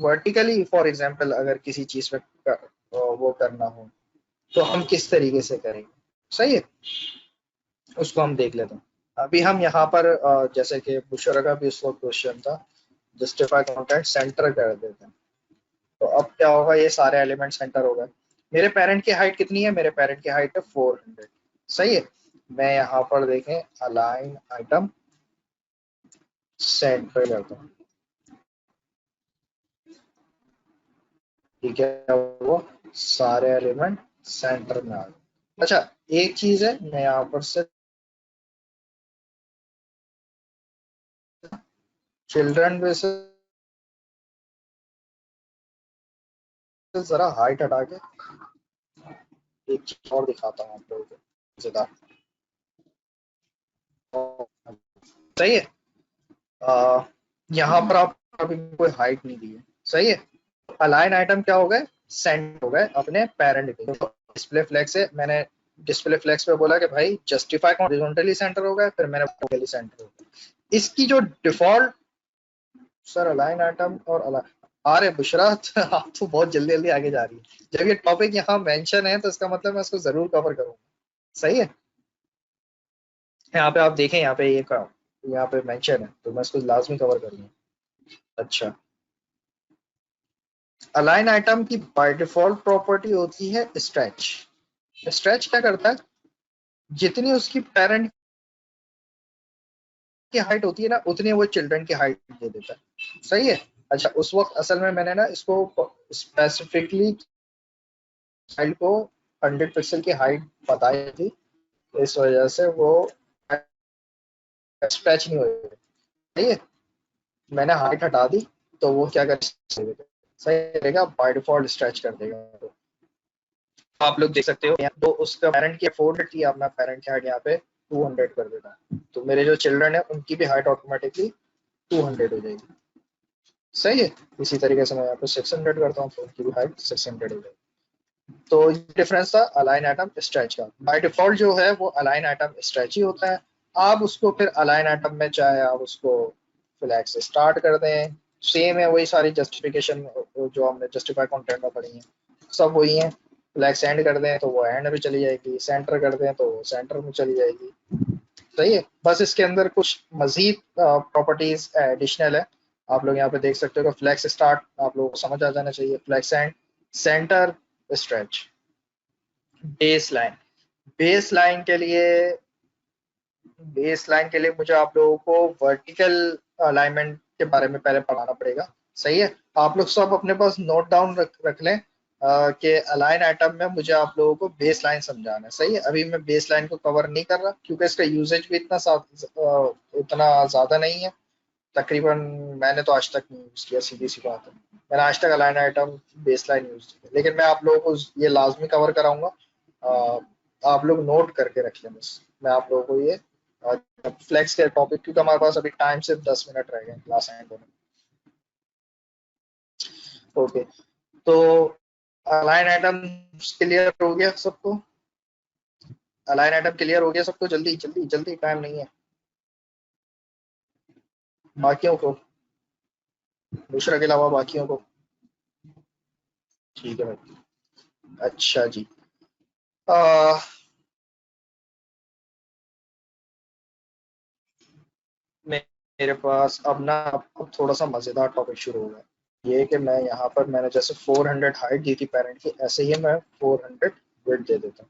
वर्टिकली फॉर एग्जांपल अगर किसी चीज में वो करना हो, तो हम किस तरीके से करेंगे। सही है। उसको हम देख लेते हैं। अभी हम यहाँ पर जैसे कि बुशरा का भी उस वक्त क्वेश्चन था, जस्टिफाई कंटेंट सेंटर कर देते हैं। तो अब क्या होगा, ये सारे एलिमेंट सेंटर हो गए। मेरे पेरेंट की हाइट कितनी है, मेरे पेरेंट की हाइट है 400। सही है। मैं यहाँ पर देखें अलाइन आइटम सेंटर करता हूँ। ठीक है, वो सारे एलिमेंट सेंटर में आ गए। अच्छा, एक चीज है, मैं यहाँ पर से चिल्ड्रन में से जरा हाइट हटा के एक चीज और दिखाता हूँ आप लोगों को, मजेदार। सही है। यहाँ पर आप अभी कोई हाइट नहीं दी है। सही है। अलाइन आइटम क्या हो गए, सेंड हो गए अपने पेरेंट के। डिस्प्ले फ्लेक्स से मैंने डिस्प्ले फ्लेक्स पे बोला कि भाई जस्टिफाई हॉरिजॉन्टली सेंटर हो गया, फिर मैंने वर्टिकली सेंटर हो गया। इसकी जो डिफॉल्ट, सर अलाइन आइटम और अलाइन, अरे बुशरा आप तो बहुत जल्दी जल्दी आगे जा रही है। जब ये टॉपिक यहाँ मेंशन है तो इसका मतलब मैं इसको जरूर कवर करूंगा। सही है। यहाँ पे आप देखें, यहाँ पे ये यहाँ पे मेंशन है, तो मैं इसको लाजमी कवर करूंगा। अच्छा, अलाइन आइटम की बाय डिफॉल्ट प्रॉपर्टी होती है स्ट्रेच। स्ट्रेच क्या करता है, जितनी उसकी पेरेंट की हाइट होती है ना, उतनी वो चिल्ड्रन की हाइट दे देता है। सही है। अच्छा, उस वक्त असल में मैंने ना इसको स्पेसिफिकली चाइल्ड को 100 पिक्सल की हाइट बताई थी, इस वजह से वो स्ट्रेच नहीं हुई। सही है। मैंने हाइट हटा दी तो वो क्या कर, सही रहेगा, बाय डिफॉल्ट स्ट्रेच कर देगा। आप लोग देख सकते हो यहाँ, तो उसका पेरेंट की 400 थी, अब मैं पेरेंट की हाइट यहाँ पे 200 कर देता हूँ, तो मेरे जो चिल्ड्रन है उनकी भी हाइट ऑटोमेटिकली 200 हो जाएगी। सही है। इसी तरीके से मैं यहाँ पे 600 करता हूँ, तो उनकी भी हाइट 600 हो जाएगी। तो ये डिफरेंस था अलाइन आइटम स्ट्रेच का। बाय डिफॉल्ट जो है वो अलाइन आइटम स्ट्रेच ही होता है। आप उसको फिर अलाइन आइटम में चाहे आप उसको फ्लैग से स्टार्ट कर दें, सेम है वही सारी जस्टिफिकेशन जो हमने जस्टिफाई कंटेंट में पढ़ी है, सब वही है। फ्लैग सेंड कर दें तो वो एंड में चली जाएगी, सेंटर कर दें तो वो सेंटर में चली जाएगी। सही है। बस इसके अंदर कुछ मजीद प्रॉपर्टीज एडिशनल है। आप लोग यहाँ पे देख सकते हो कि फ्लैक्स स्टार्ट आप लोगों को समझ आ जाना चाहिए, flex end, centre, stretch, baseline. Baseline के लिए बेस लाइन के लिए मुझे आप लोगों को वर्टिकल अलाइनमेंट के बारे में पहले पढ़ाना पड़ेगा। सही है। आप लोग सब अपने पास नोट डाउन रख लें। कि अलाइन आइटम में मुझे आप लोगों को बेस लाइन समझाना है। सही है, अभी मैं बेस लाइन को कवर नहीं कर रहा क्योंकि इसका यूजेज भी उतना ज्यादा नहीं है। तकरीबन मैंने तो आज तक नहीं यूज किया, सीधी सी बात है। मैंने आज तक align item base line use किया, लेकिन मैं आप लोगों को ये लाजमी कवर कराऊंगा। आप लोग नोट करके रख लें बस। मैं आप लोगों को ये फ्लेक्स के टॉपिक, क्योंकि हमारे पास अभी टाइम सिर्फ 10 मिनट रह गए क्लास एंड होने में। ओके, तो अलाइन आइटम क्लियर हो गया सबको? अलाइन आइटम क्लियर हो गया सबको? जल्दी जल्दी जल्दी, टाइम नहीं है। बाकियों को, दूसरा के अलावा बाकियों को? ठीक है भाई। अच्छा जी। आ, मेरे पास अब ना, अब थोड़ा सा मजेदार टॉपिक शुरू हो गया। ये कि मैं यहाँ पर, मैंने जैसे 400 हाइट दी थी पेरेंट की, ऐसे ही मैं 400 वेट दे देता हूँ।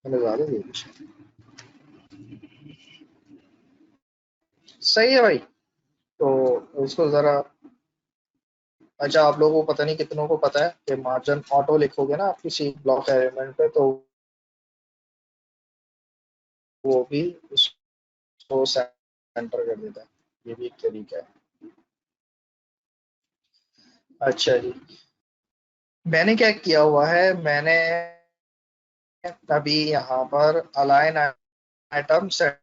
मैंने ज्यादा दे दी। सही है भाई। तो इसको जरा, अच्छा आप लोगों को पता नहीं कितनों को पता है कि मार्जिन ऑटो लिखोगे ना आप किसी ब्लॉक एलिमेंट पे, तो वो भी उसको सेंटर कर देता है। ये भी एक तरीका है। अच्छा जी। मैंने क्या किया हुआ है, मैंने अभी यहाँ पर अलाइन आइटम सेंटर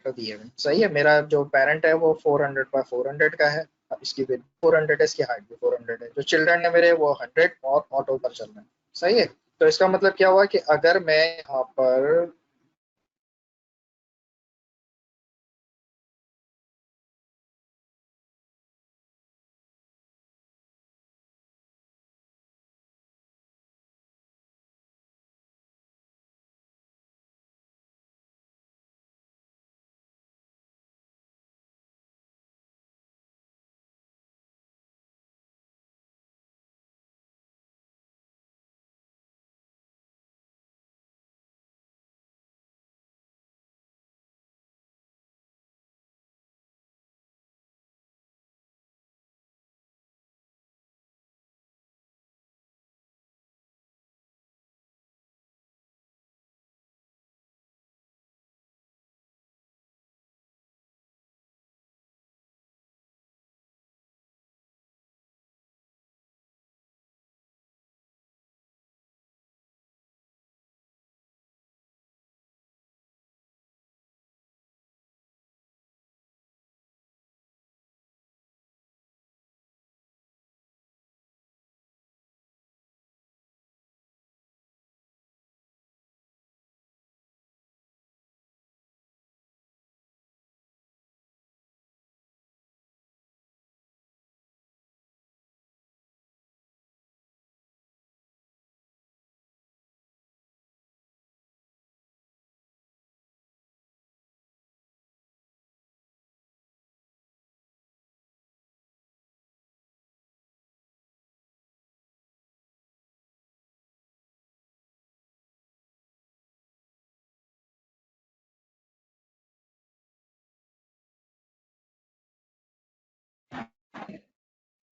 दिए हुए हैं। सही है, मेरा जो पेरेंट है वो 400 बाय 400 का है। अब इसकी विड्थ 400 है, इसकी हाइट भी 400 है। जो चिल्ड्रन है मेरे वो 100 और ऑटो पर चल रहे हैं। सही है। तो इसका मतलब क्या हुआ कि अगर मैं यहाँ पर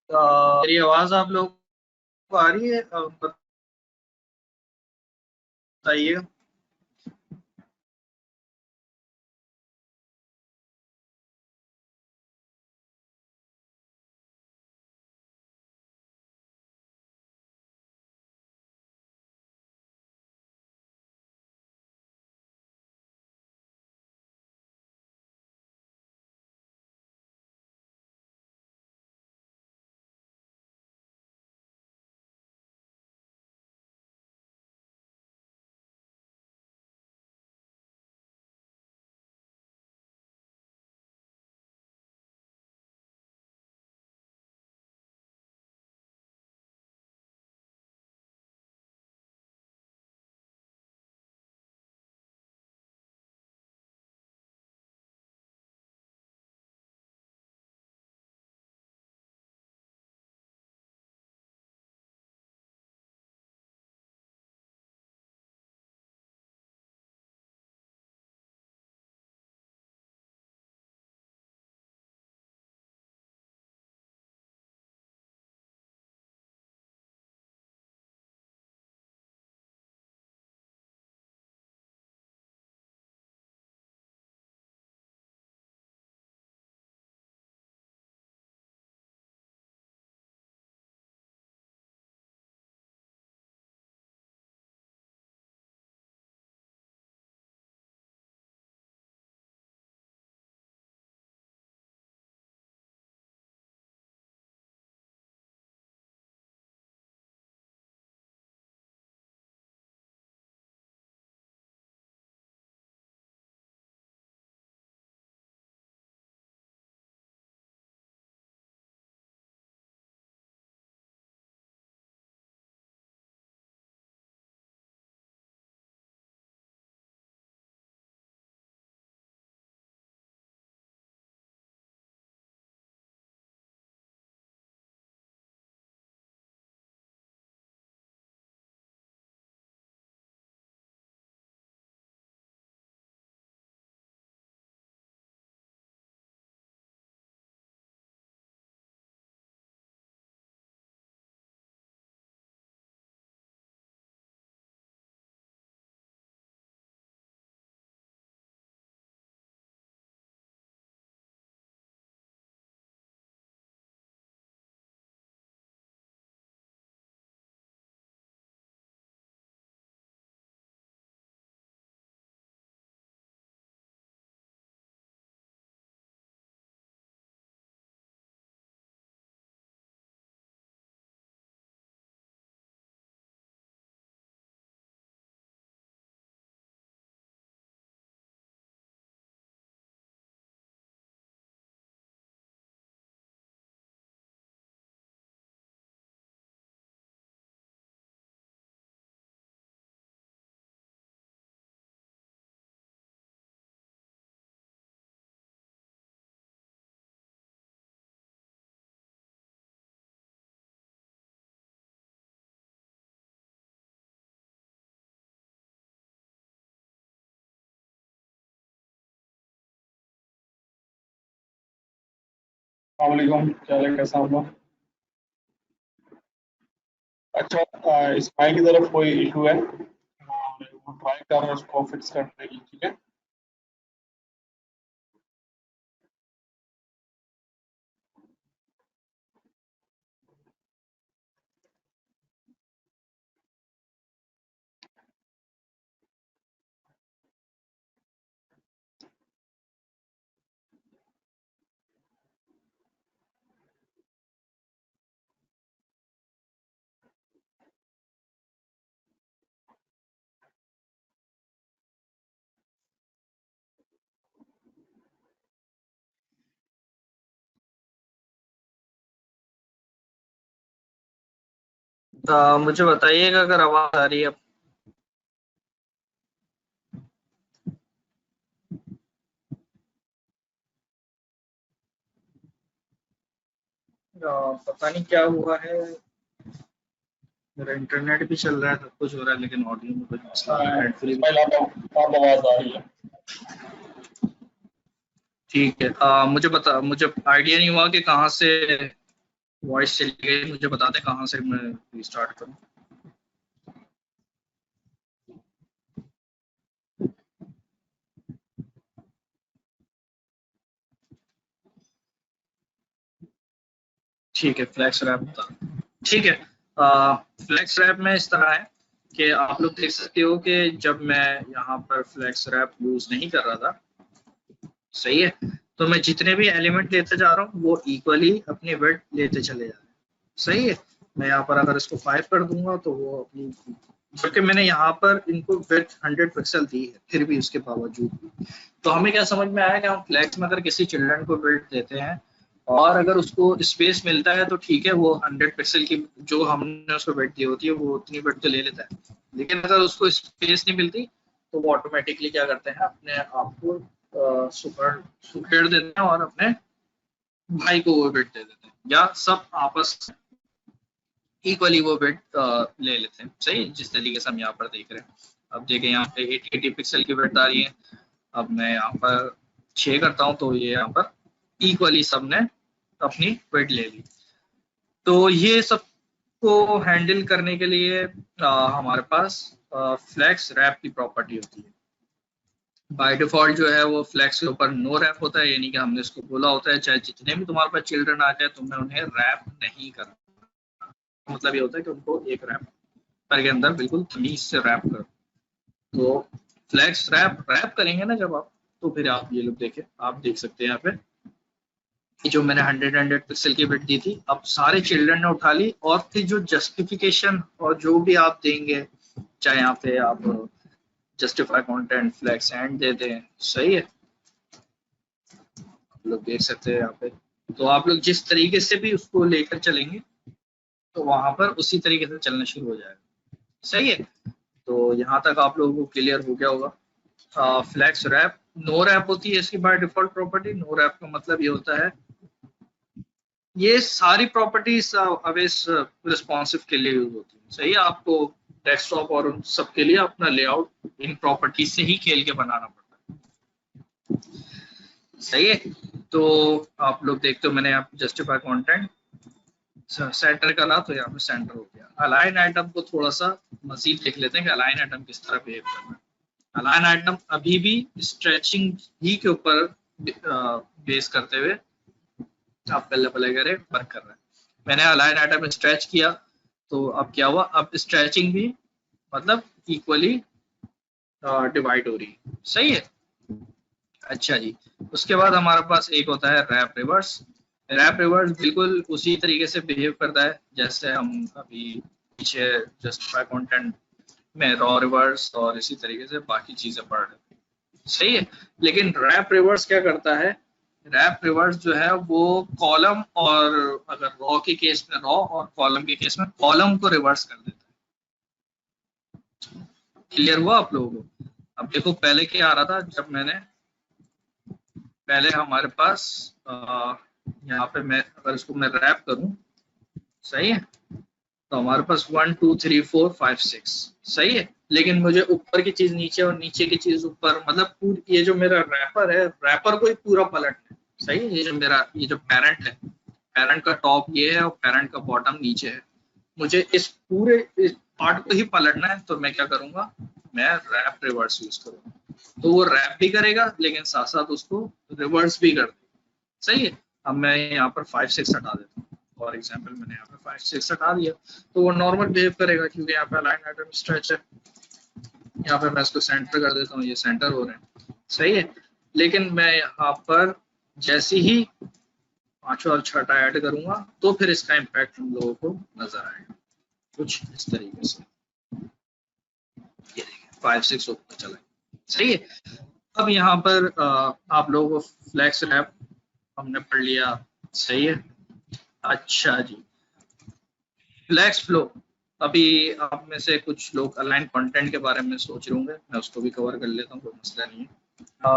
मेरी आवाज आप लोग को आ रही है? बताइए। वालेकुम, क्या हाल है, कैसा हूँ? अच्छा, इस्माइल की तरफ कोई इशू है और वो ट्राई कर रहा है उसको फिक्स करने की, ठीक है। मुझे बताइएगा अगर आवाज आ रही है। पता नहीं क्या हुआ है, मेरा इंटरनेट भी चल रहा है, सब कुछ हो रहा है, लेकिन ऑडियो में कुछ मसला आ रहा है, हेडफ्री भी। इस्माइल, आप आवाज आ रही है। ठीक है। मुझे आइडिया नहीं हुआ कि कहाँ से वॉइस चली गई। मुझे बता दें कहाँ से मैं रिस्टार्ट करूँ। ठीक है, फ्लैक्स रैप बता। ठीक है। फ्लैक्स रैप में इस तरह है कि आप लोग देख सकते हो कि जब मैं यहाँ पर फ्लैक्स रैप यूज नहीं कर रहा था, सही है, तो मैं जितने भी एलिमेंट लेते जा रहा हूँ वो इक्वली अपनी वेट लेते चले जा रहे हैं, सही है। मैं यहाँ पर अगर इसको 5 कर दूंगा तो वो अपनी, जबकि मैंने यहाँ पर इनको वेट 100 पिक्सल दी है, फिर भी उसके बावजूद भी। तो हमें क्या समझ में आया कि हम फ्लैक्स में अगर किसी चिल्ड्रन को वेट देते हैं और अगर उसको स्पेस मिलता है तो ठीक है, वो 100 पिक्सल की जो हमने उसको वेट दी होती है वो उतनी वेट तो ले लेता है। लेकिन अगर उसको स्पेस नहीं मिलती तो वो ऑटोमेटिकली क्या करते हैं, अपने आप को सुपेड़ देते हैं और अपने भाई को वो वेट दे देते हैं, या सब आपस इक्वली वो वेट ले लेते हैं, सही, जिस तरीके से हम यहाँ पर देख रहे हैं। अब देखें यहाँ पे 80 पिक्सल की वेट आ रही है। अब मैं यहाँ पर 6 करता हूँ तो ये यहाँ पर इक्वली सबने अपनी वेट ले ली। तो ये सब को हैंडल करने के लिए हमारे पास फ्लैक्स रैप की प्रॉपर्टी होती है। बाय डिफॉल्ट जो है वो फ्लैक्स के ऊपर नो रैप होता है, यानी कि हमने इसको बोला होता है चाहे जितने भी तुम्हारे पास चिल्ड्रन आ जाए तुम्हें उन्हें रैप नहीं करना। मतलब ये होता है कि उनको एक रैप के अंदर बिल्कुल तमीज से रैप करो। तो फ्लैक्स रैप रैप करेंगे ना जब आप, तो फिर आप ये लोग देखें, आप देख सकते हैं यहाँ पे कि जो मैंने 100 पिक्सल की बिट दी थी, अब सारे चिल्ड्रन ने उठा ली, और फिर जो जस्टिफिकेशन और जो भी आप देंगे, चाहे यहाँ पे आप जस्टिफाई कंटेंट फ्लैक्स एंड दे दें, सही है, आप लोग देख सकते हैं यहाँ पे। तो आप लोग जिस तरीके से भी उसको लेकर चलेंगे तो वहां पर उसी तरीके से चलना शुरू हो जाएगा, सही है। तो यहाँ तक आप लोगों को क्लियर हो गया होगा। फ्लैक्स रैप नो रैप होती है इसकी by default property. No wrap का मतलब ये होता है, ये सारी प्रॉपर्टीज अवेस रिस्पॉन्सिव के लिए यूज होती है, सही है। आपको डेस्कटॉप और उन सब के लिए अपना लेआउट इन प्रॉपर्टीज से ही खेल के बनाना पड़ता है, सही है। तो आप लोग देखते हो मैंने आप जस्टिफाई कंटेंट सेंटर करा तो यहाँ पे सेंटर हो गया। अलाइन आइटम को थोड़ा सा मजीद देख लेते हैं कि अलाइन आइटम किस तरह बिहेव करना है। अलाइन आइटम अभी भी स्ट्रेचिंग ही के ऊपर बेस करते हुए आप पहले पहले करे वर्क कर रहे हैं। मैंने अलाइन आइटम स्ट्रेच किया तो अब क्या हुआ, अब स्ट्रेचिंग भी मतलब इक्वली डिवाइड हो रही है, सही है। अच्छा जी, उसके बाद हमारे पास एक होता है रैप रिवर्स। रैप रिवर्स बिल्कुल उसी तरीके से बिहेव करता है जैसे हम अभी पीछे जस्टिफाई कंटेंट में रॉ रिवर्स और इसी तरीके से बाकी चीजें पढ़ रहे हैं, सही है। लेकिन रैप रिवर्स क्या करता है, रैप रिवर्स जो है वो कॉलम, और अगर रॉ के केस में रॉ और कॉलम के केस में कॉलम को रिवर्स कर देता है। क्लियर हुआ आप लोगों को? अब देखो पहले क्या आ रहा था, जब मैंने पहले हमारे पास यहाँ पे मैं अगर इसको मैं रैप करूं, सही है, तो हमारे पास 1 2 3 4 5 6, सही है। लेकिन मुझे ऊपर की चीज नीचे और नीचे की चीज ऊपर, मतलब पूरी ये जो मेरा रैपर है, रैपर को ही पूरा पलटना है, सही है। ये जो मेरा ये जो पेरेंट है पेरेंट का टॉप ये है और पेरेंट का बॉटम नीचे है, मुझे इस पूरे इस पार्ट को ही पलटना है, तो मैं क्या करूंगा, मैं रैप रिवर्स यूज करूंगा। तो वो रैप भी करेगा लेकिन साथ साथ उसको रिवर्स भी कर देगा। सही है। अब मैं यहाँ पर 5 6 हटा देता हूँ, फॉर एग्जाम्पल मैंने यहाँ पर 5 6 हटा दिया, तो वो नॉर्मल बिहेव करेगा क्योंकि यहाँ पे अलाइन आइटम स्ट्रेच है। यहाँ पे मैं इसको सेंटर कर देता हूँ, ये सेंटर हो रहे हैं। सही है। लेकिन मैं यहाँ पर जैसे ही 5 और 6 ऐड करूंगा तो फिर इसका इम्पैक्ट हम लोगों को नजर आएगा कुछ इस तरीके से। ये देखिए 5 6 ऊपर चला। सही है। अब यहाँ पर आप लोगों को फ्लैक्स रैप हमने पढ़ लिया। सही है। अच्छा जी, फ्लैक्स फ्लो, अभी आप में से कुछ लोग अलाइन कंटेंट के बारे में सोच रहे होंगे, मैं उसको भी कवर कर लेता हूँ, कोई मसला नहीं है।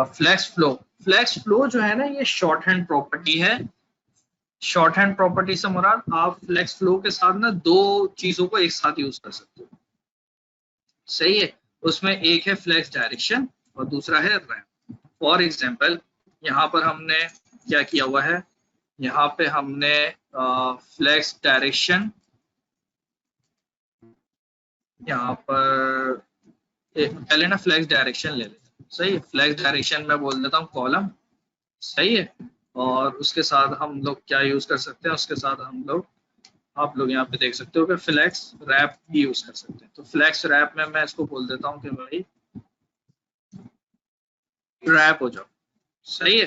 फ्लैक्स फ्लो जो है ना, ये शॉर्ट हैंड प्रॉपर्टी है। शॉर्ट हैंड प्रॉपर्टी से मुराद आप फ्लैक्स फ्लो के साथ ना दो चीजों को एक साथ यूज कर सकते हो। सही है। उसमें एक है फ्लैक्स डायरेक्शन और दूसरा है रैप। फॉर एग्जांपल यहाँ पर हमने क्या किया हुआ है, यहाँ पे हमने फ्लैक्स डायरेक्शन, यहाँ पर पहले ना फ्लैक्स डायरेक्शन ले लेते हैं। सही है। फ्लैक्स डायरेक्शन में बोल देता हूँ कॉलम। सही है। और उसके साथ हम लोग क्या यूज कर सकते हैं, उसके साथ हम लोग, आप लोग यहाँ पे देख सकते हो कि फ्लैक्स रैप भी यूज कर सकते हैं। तो फ्लैक्स रैप में मैं इसको बोल देता हूँ कि भाई रैप हो जाओ। सही है।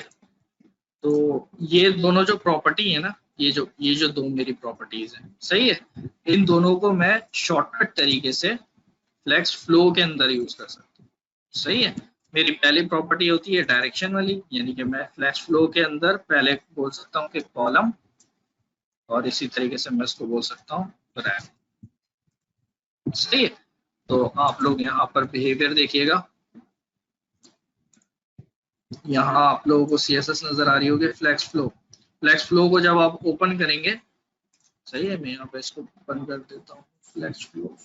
तो ये दोनों जो प्रॉपर्टी है ना, ये जो दो मेरी प्रॉपर्टीज हैं, सही है, इन दोनों को मैं शॉर्टकट तरीके से फ्लैक्स फ्लो के अंदर यूज कर सकता हूँ। सही है। मेरी पहली प्रॉपर्टी होती है डायरेक्शन वाली, यानी कि मैं फ्लैक्स फ्लो के अंदर पहले बोल सकता हूँ कि कॉलम, और इसी तरीके से मैं इसको बोल सकता हूँ रैप। सही है। तो आप लोग यहाँ पर बिहेवियर देखिएगा, यहाँ आप लोगों को CSS नजर आ रही होगी फ्लैक्स फ्लो। फ्लैक्स फ्लो को जब आप ओपन करेंगे, सही है, मैं यहाँ पे इसको ओपन कर देता हूँ। फ्लैक्स फ्लो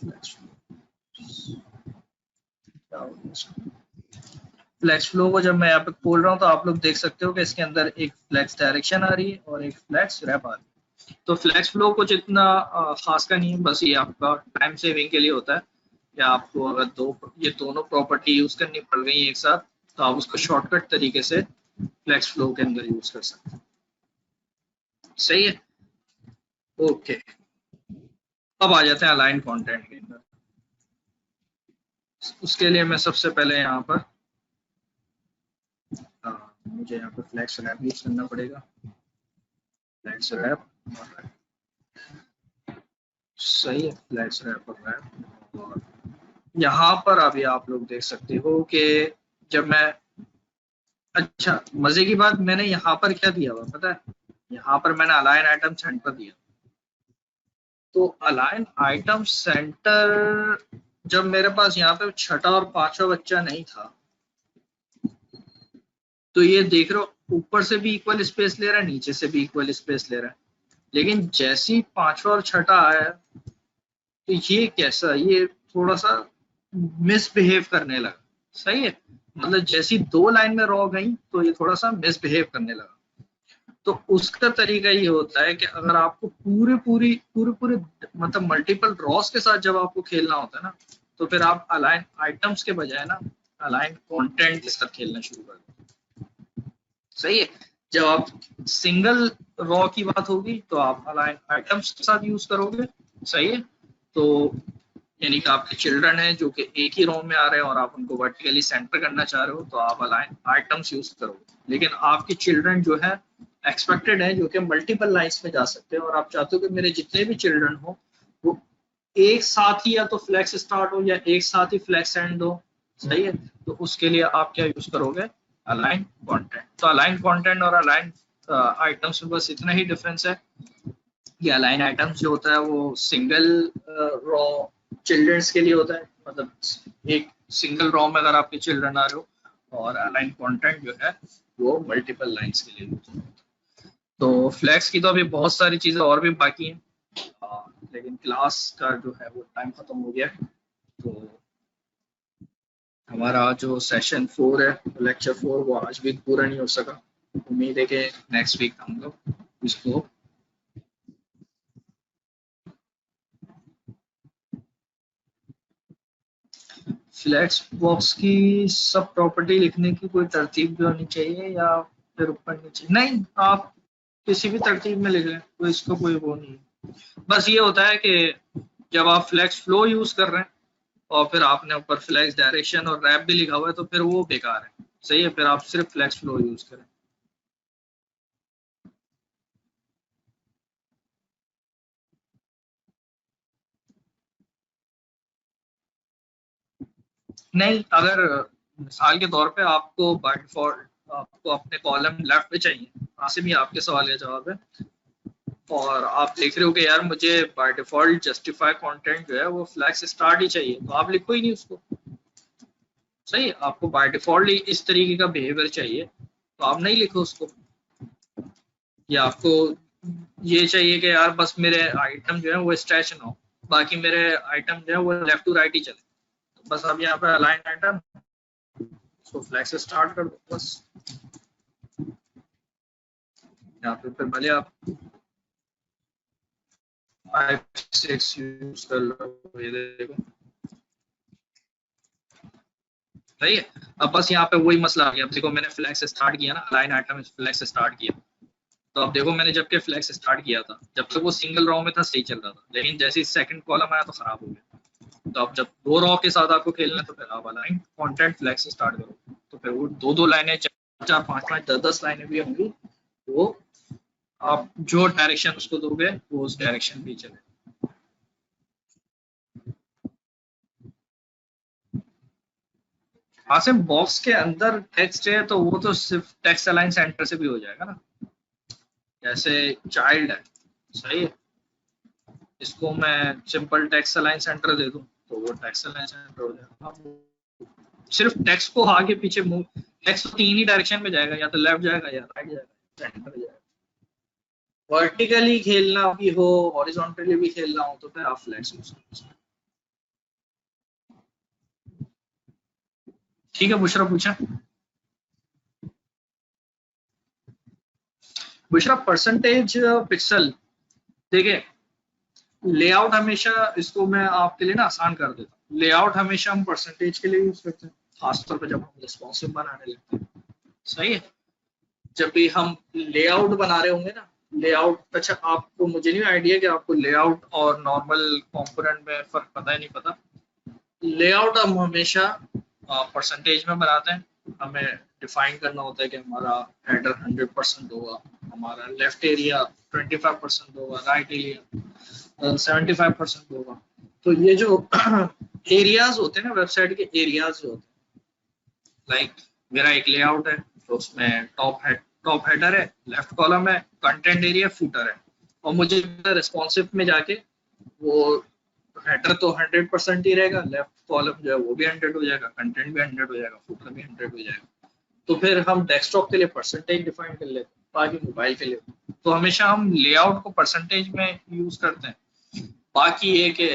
फ्लैक्स फ्लो को जब मैं यहाँ पे खोल रहा हूँ तो आप लोग देख सकते हो कि इसके अंदर एक फ्लैक्स डायरेक्शन आ रही है और एक फ्लैक्स रैप आ रही है। तो फ्लैक्स फ्लो कुछ इतना खास का नहीं है, बस ये आपका टाइम सेविंग के लिए होता है कि आपको अगर ये दोनों प्रॉपर्टी यूज करनी पड़ गई एक साथ, तो आप उसको शॉर्टकट तरीके से फ्लैक्स फ्लो के अंदर यूज कर सकते हैं। सही है। ओके, अब आ जाते हैं अलाइन कंटेंट के अंदर। उसके लिए मैं सबसे पहले यहाँ पर मुझे यहाँ पर फ्लैक्स रैप यूज करना पड़ेगा। फ्लैक्स रैप और रैप। सही है। फ्लैक्स रैप और रैप, और यहाँ पर अभी आप लोग देख सकते हो कि जब मैं, अच्छा मजे की बात, मैंने यहाँ पर क्या दिया हुआ पता है, यहाँ पर मैंने अलाइन आइटम सेंटर दिया। तो अलाइन आइटम सेंटर जब मेरे पास यहाँ पे छठा और पांचवा बच्चा नहीं था, तो ये देख रहे हो ऊपर से भी इक्वल स्पेस ले रहा है, नीचे से भी इक्वल स्पेस ले रहा है। लेकिन जैसे ही पांचवा और छठा आया तो ये कैसा, ये थोड़ा सा मिसबिहेव करने लगा। सही है। मतलब जैसी दो लाइन में रॉ गई तो ये थोड़ा सा मिसबिहेव करने लगा। तो उसका तरीका ये होता है कि अगर आपको पूरे मतलब मल्टीपल रॉस के साथ जब आपको खेलना होता है ना, तो फिर आप अलाइन आइटम्स के बजाय ना अलाइन कंटेंट के साथ खेलना शुरू कर दो। सही है। जब आप सिंगल रॉ की बात होगी तो आप अलाइन आइटम्स के साथ यूज करोगे। सही है। तो यानी कि आपके चिल्ड्रन है जो कि एक ही रो में आ रहे हैं और आप उनको वर्टिकली सेंटर करना चाह रहे हो, तो आप अलाइन आइटम्स यूज करोगे। लेकिन आपके चिल्ड्रन जो है एक्सपेक्टेड है जो कि मल्टीपल लाइंस में जा सकते हैं, और आप चाहते हो कि मेरे जितने भी चिल्ड्रन हो वो एक साथ ही या तो फ्लैक्स स्टार्ट हो या एक साथ ही फ्लैक्स एंड हो। सही है। तो उसके लिए आप क्या यूज करोगे, अलाइन कंटेंट। तो अलाइन कंटेंट और अलाइन आइटम्स में बस इतना ही डिफरेंस है। ये अलाइन आइटम्स जो होता है वो सिंगल रॉ चिल्ड्रंस के लिए होता है, मतलब एक सिंगल रॉ में अगर आपके चिल्ड्रन आ रहे हो, और अलाइन कंटेंट जो है वो मल्टीपल लाइंस के लिए होता है। तो फ्लैक्स की तो अभी बहुत सारी चीजें और भी बाकी हैं, लेकिन क्लास का जो है वो टाइम खत्म हो गया है। तो हमारा जो सेशन 4 है, लेक्चर 4, वो आज भी पूरा नहीं हो सका। उम्मीद है कि नेक्स्ट वीक हम लोग इसको फ्लेक्स बॉक्स की सब प्रॉपर्टी लिखने की कोई तरतीब भी होनी चाहिए या फिर ऊपर नीचे? नहीं, आप किसी भी तरतीब में लिख लें, तो इसका कोई वो नहीं है। बस ये होता है कि जब आप फ्लेक्स फ्लो यूज कर रहे हैं और फिर आपने ऊपर फ्लेक्स डायरेक्शन और रैप भी लिखा हुआ है, तो फिर वो बेकार है। सही है, फिर आप सिर्फ फ्लेक्स फ्लो यूज करें। नहीं, अगर मिसाल के तौर पे आपको बाय डिफॉल्ट आपको अपने कॉलम लेफ्ट पे चाहिए, वहां से भी आपके सवाल का जवाब है, और आप देख रहे हो कि यार मुझे बाय डिफॉल्ट जस्टिफाई कंटेंट जो है वो फ्लैक्स स्टार्ट ही चाहिए, तो आप लिखो ही नहीं उसको। सही है, आपको बाय डिफॉल्ट इस तरीके का बिहेवियर चाहिए, तो आप नहीं लिखो उसको। या आपको ये चाहिए कि यार बस मेरे आइटम जो है वो स्ट्रेच ना हो, बाकी मेरे आइटम जो है वो लेफ्ट टू राइट ही चले, तो बस आप यहाँ पे अलाइन आइटम उसको फ्लैक्स से स्टार्ट कर दो बस। यहाँ पे फिर भले आप 5 6 यूज कर लो, ये देखो। सही है, अब बस यहाँ पे वही मसला आ गया। अब देखो मैंने फ्लैक्स से स्टार्ट किया ना, अलाइन आइटम फ्लैक्स से स्टार्ट किया, तो अब देखो मैंने जबकि फ्लैक्स स्टार्ट किया था, जब तक वो सिंगल रॉ में था सही चल रहा था, लेकिन जैसे ही सेकंड कॉलम आया तो खराब हो गया। तो अब जब 2 रॉ के साथ आपको खेलना है, तो फिर आप अलाइन कंटेंट फ्लैक्स से स्टार्ट करो, तो फिर वो 2 2 लाइनें, 4 4 5 5 10 10 लाइनें भी होंगी, वो आप जो डायरेक्शन उसको दोगे वो उस डायरेक्शन भी चले। हाँ, से बॉक्स के अंदर टेक्स्ट है तो वो तो सिर्फ टेक्स्ट अलाइन सेंटर से भी हो जाएगा ना। जैसे चाइल्ड है, सही है, इसको मैं सिंपल टेक्स्ट अलाइन सेंटर दे दूं तो वो टेक्स्ट अलाइन सेंटर हो जाएगा। सिर्फ टेक्स्ट को आगे पीछे मूव, टेक्स्ट तो 3 ही डायरेक्शन में जाएगा, या तो लेफ्ट जाएगा या राइट जाएगा, सेंटर जाएगा। वर्टिकली खेलना भी हो, हॉरिजॉन्टली भी खेलना हो, तो फिर आप फ्लैक्स यूज करो। ठीक है, बुशरा पूछा। बुशरा परसेंटेज पिक्सल, देखिए लेआउट हमेशा, इसको मैं आपके लिए ना आसान कर देता हूँ, लेआउट हमेशा हम परसेंटेज के लिए यूज करते हैं, खासतौर पर जब हम रिस्पॉन्सिव बनाने लगते हैं। सही है, जब भी हम लेआउट बना रहे होंगे ना, लेआउट, अच्छा आपको, मुझे नहीं आइडिया कि आपको लेआउट और नॉर्मल कंपोनेंट में फर्क पता है नहीं पता। लेआउट हम हमेशा परसेंटेज में बनाते हैं, हमें डिफाइन करना होता है कि हमारा हेडर 100% होगा, हमारा लेफ्ट एरिया 25% होगा, राइट एरिया 75% होगा। तो ये जो एरियाज होते हैं ना, वेबसाइट के एरियाज जो होते हैं, लाइक मेरा एक लेआउट है तो उसमें टॉप हेडर है, लेफ्ट कॉलम है, कंटेंट एरिया, फूटर है, और मुझे रिस्पॉन्सिव में जाके वो हेडर तो 100% ही रहेगा, लेफ्ट कॉलम जो है वो भी 100 हो जाएगा, कंटेंट भी 100 हो जाएगा, फुटर भी 100 हो जाएगा। तो फिर हम डेस्कटॉप के लिए परसेंटेज डिफाइन कर लेते हैं, बाकी मोबाइल के लिए तो हमेशा हम लेआउट को परसेंटेज में यूज करते हैं। बाकी ये कि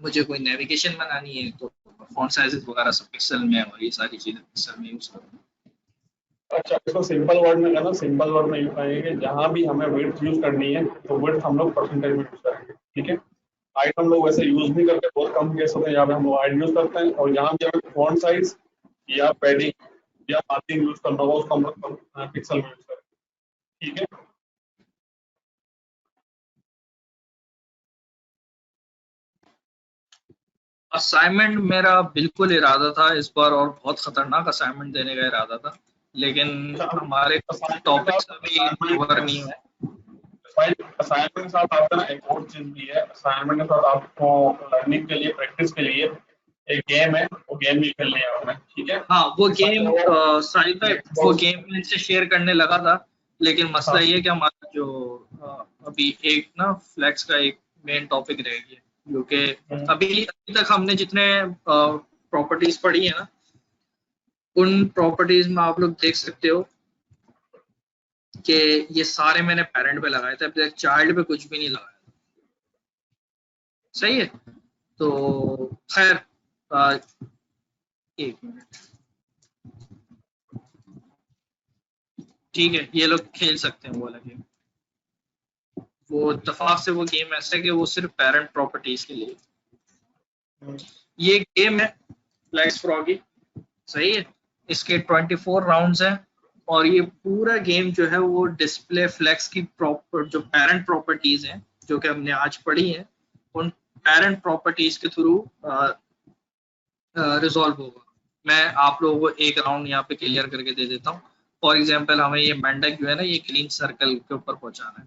मुझे कोई नेविगेशन बनानी है तो फॉन्ट साइजेस वगैरह सब पिक्सल में, और ये सारी चीजें पिक्सल में यूज करते हैं। अच्छा, इसको सिंपल वर्ड में करना, सिंपल वर्ड में यूज करेंगे, जहाँ भी हमें विड्थ यूज करनी है तो विड्थ हम लोग परसेंटेज में यूज करेंगे। ठीक है, हाइट हम लोग वैसे यूज नहीं करते, बहुत कम केस होते हैं जहाँ पे हम लोग हाइट यूज करते हैं, और यहाँ भी हमें फॉन्ट साइज या पैडिंग या मार्जिन यूज करना होगा उसको हम लोग पिक्सल में यूज करेंगे। ठीक है, असाइनमेंट मेरा बिल्कुल इरादा था इस बार, और बहुत खतरनाक असाइनमेंट देने का इरादा था, लेकिन हमारे टॉपिक्स अभी कवर नहीं हुए। असाइनमेंट के साथ आपका ना एक और चीज भी है, असाइनमेंट के साथ आपको लर्निंग के लिए, प्रैक्टिस के लिए एक गेम है, वो गेम भी खेलने है आपने। ठीक है, हाँ, वो गेम साहिल भाई, वो गेम मैं इनसे शेयर करने लगा था, लेकिन मसला ये है कि हमारा जो अभी एक ना फ्लैक्स का एक मेन टॉपिक रह गया, जो कि अभी तक हमने जितने प्रॉपर्टीज पढ़ी है ना, उन प्रॉपर्टीज में आप लोग देख सकते हो कि ये सारे मैंने पेरेंट पे लगाए थे, अभी तक चाइल्ड पे कुछ भी नहीं लगाया। सही है, तो खैर एक मिनट, ठीक है, ये लोग खेल सकते हैं वो वाला गेम। वो इत्तेफाक से वो गेम ऐसा है कि वो सिर्फ पेरेंट प्रॉपर्टीज के लिए। ये गेम है फ्लैक्स फ्रॉगी, सही है। इसके 24 राउंड्स हैं और ये पूरा गेम जो है वो डिस्प्ले फ्लैक्स की प्रॉपर जो पेरेंट प्रॉपर्टीज हैं जो कि हमने आज पढ़ी हैं, उन पेरेंट प्रॉपर्टीज के थ्रू रिजॉल्व होगा। मैं आप लोगों को एक राउंड यहाँ पे क्लियर करके दे देता हूँ। फॉर एग्जाम्पल हमें ये मेंढक जो है ना ये ग्रीन सर्कल के ऊपर पहुंचाना है,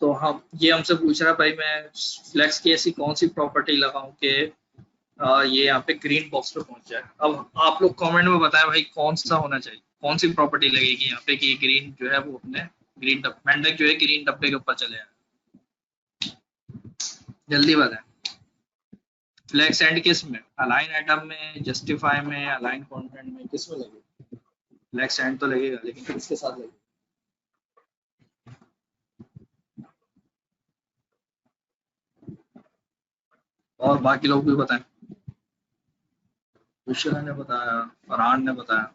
तो हम ये हमसे पूछ रहा है भाई मैं फ्लैक्स की ऐसी कौन सी प्रॉपर्टी लगाऊं कि ये यहाँ पे ग्रीन बॉक्स पे पहुंच जाए। अब आप लोग कमेंट में बताएं भाई कौन सा होना चाहिए, कौन सी प्रॉपर्टी लगेगी यहाँ पे कि ग्रीन जो है वो अपने ग्रीन डब्बे मेंढक जो है ग्रीन डब्बे के ऊपर चले जाए, जल्दी बताएं। फ्लैक्स एंड किस में, अलाइन एटम में, जस्टिफाई में, अलाइन कंटेंट में, किस में लगेगा? फ्लैक्स एंड तो लगेगा लेकिन किसके साथ लगेगा? और बाकी लोग भी बताएं। विशाल ने बताया, फरहान ने बताया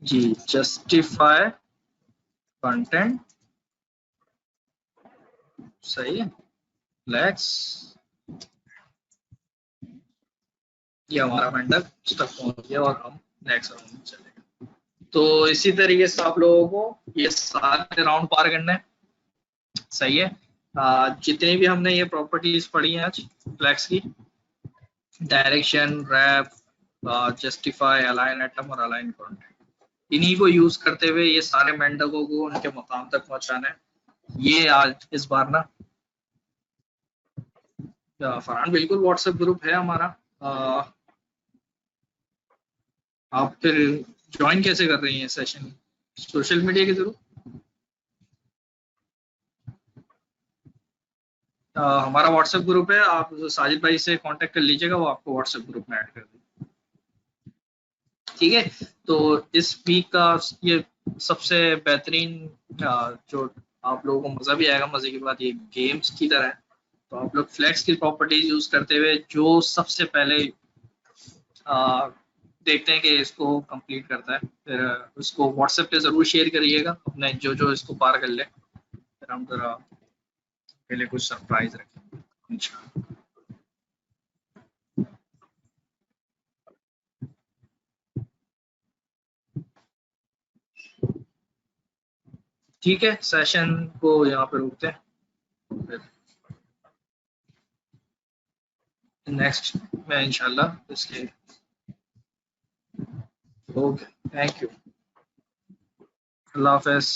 जी, जस्टिफाई कंटेंट सही है। फ्लैक्स ये हमारा मेंढक तक पहुंच गया और हम नेक्स्ट राउंड में चलेंगे। तो इसी तरीके से आप लोगों को ये सारे राउंड पार करने हैं, सही है। जितनी भी हमने ये प्रॉपर्टीज पढ़ी हैं आज फ्लैक्स की, direction, wrap, justify, align item और अलाइन कंटेंट, इन्हीं को यूज करते हुए ये सारे मेंढकों को उनके मकाम तक पहुंचाना है। ये आज इस बार ना फरहान बिल्कुल व्हाट्सएप ग्रुप है हमारा, आप फिर ज्वाइन कैसे कर रही हैं सेशन? सोशल मीडिया के थ्रू? हमारा व्हाट्सएप ग्रुप है, आप साजिद भाई से कांटेक्ट कर लीजिएगा, वो आपको व्हाट्सएप ग्रुप में ऐड कर देंगे, ठीक है। तो इस वीक का ये सबसे बेहतरीन जो आप लोगों को मजा भी आएगा, मजे की बात ये गेम्स की तरह है। तो आप लोग फ्लैक्स की प्रॉपर्टीज यूज करते हुए जो सबसे पहले देखते हैं कि इसको कंप्लीट करता है, फिर उसको व्हाट्सएप पे जरूर शेयर करिएगा अपने जो जो इसको पार कर ले, फिर हम जरा पहले कुछ सरप्राइज रखेंगे इंशाल्लाह। ठीक है, सेशन को यहाँ पे रोकते हैं, फिर नेक्स्ट में इंशाल्लाह इसके। ओके, थैंक यू, अल्लाह हाफ़िज़।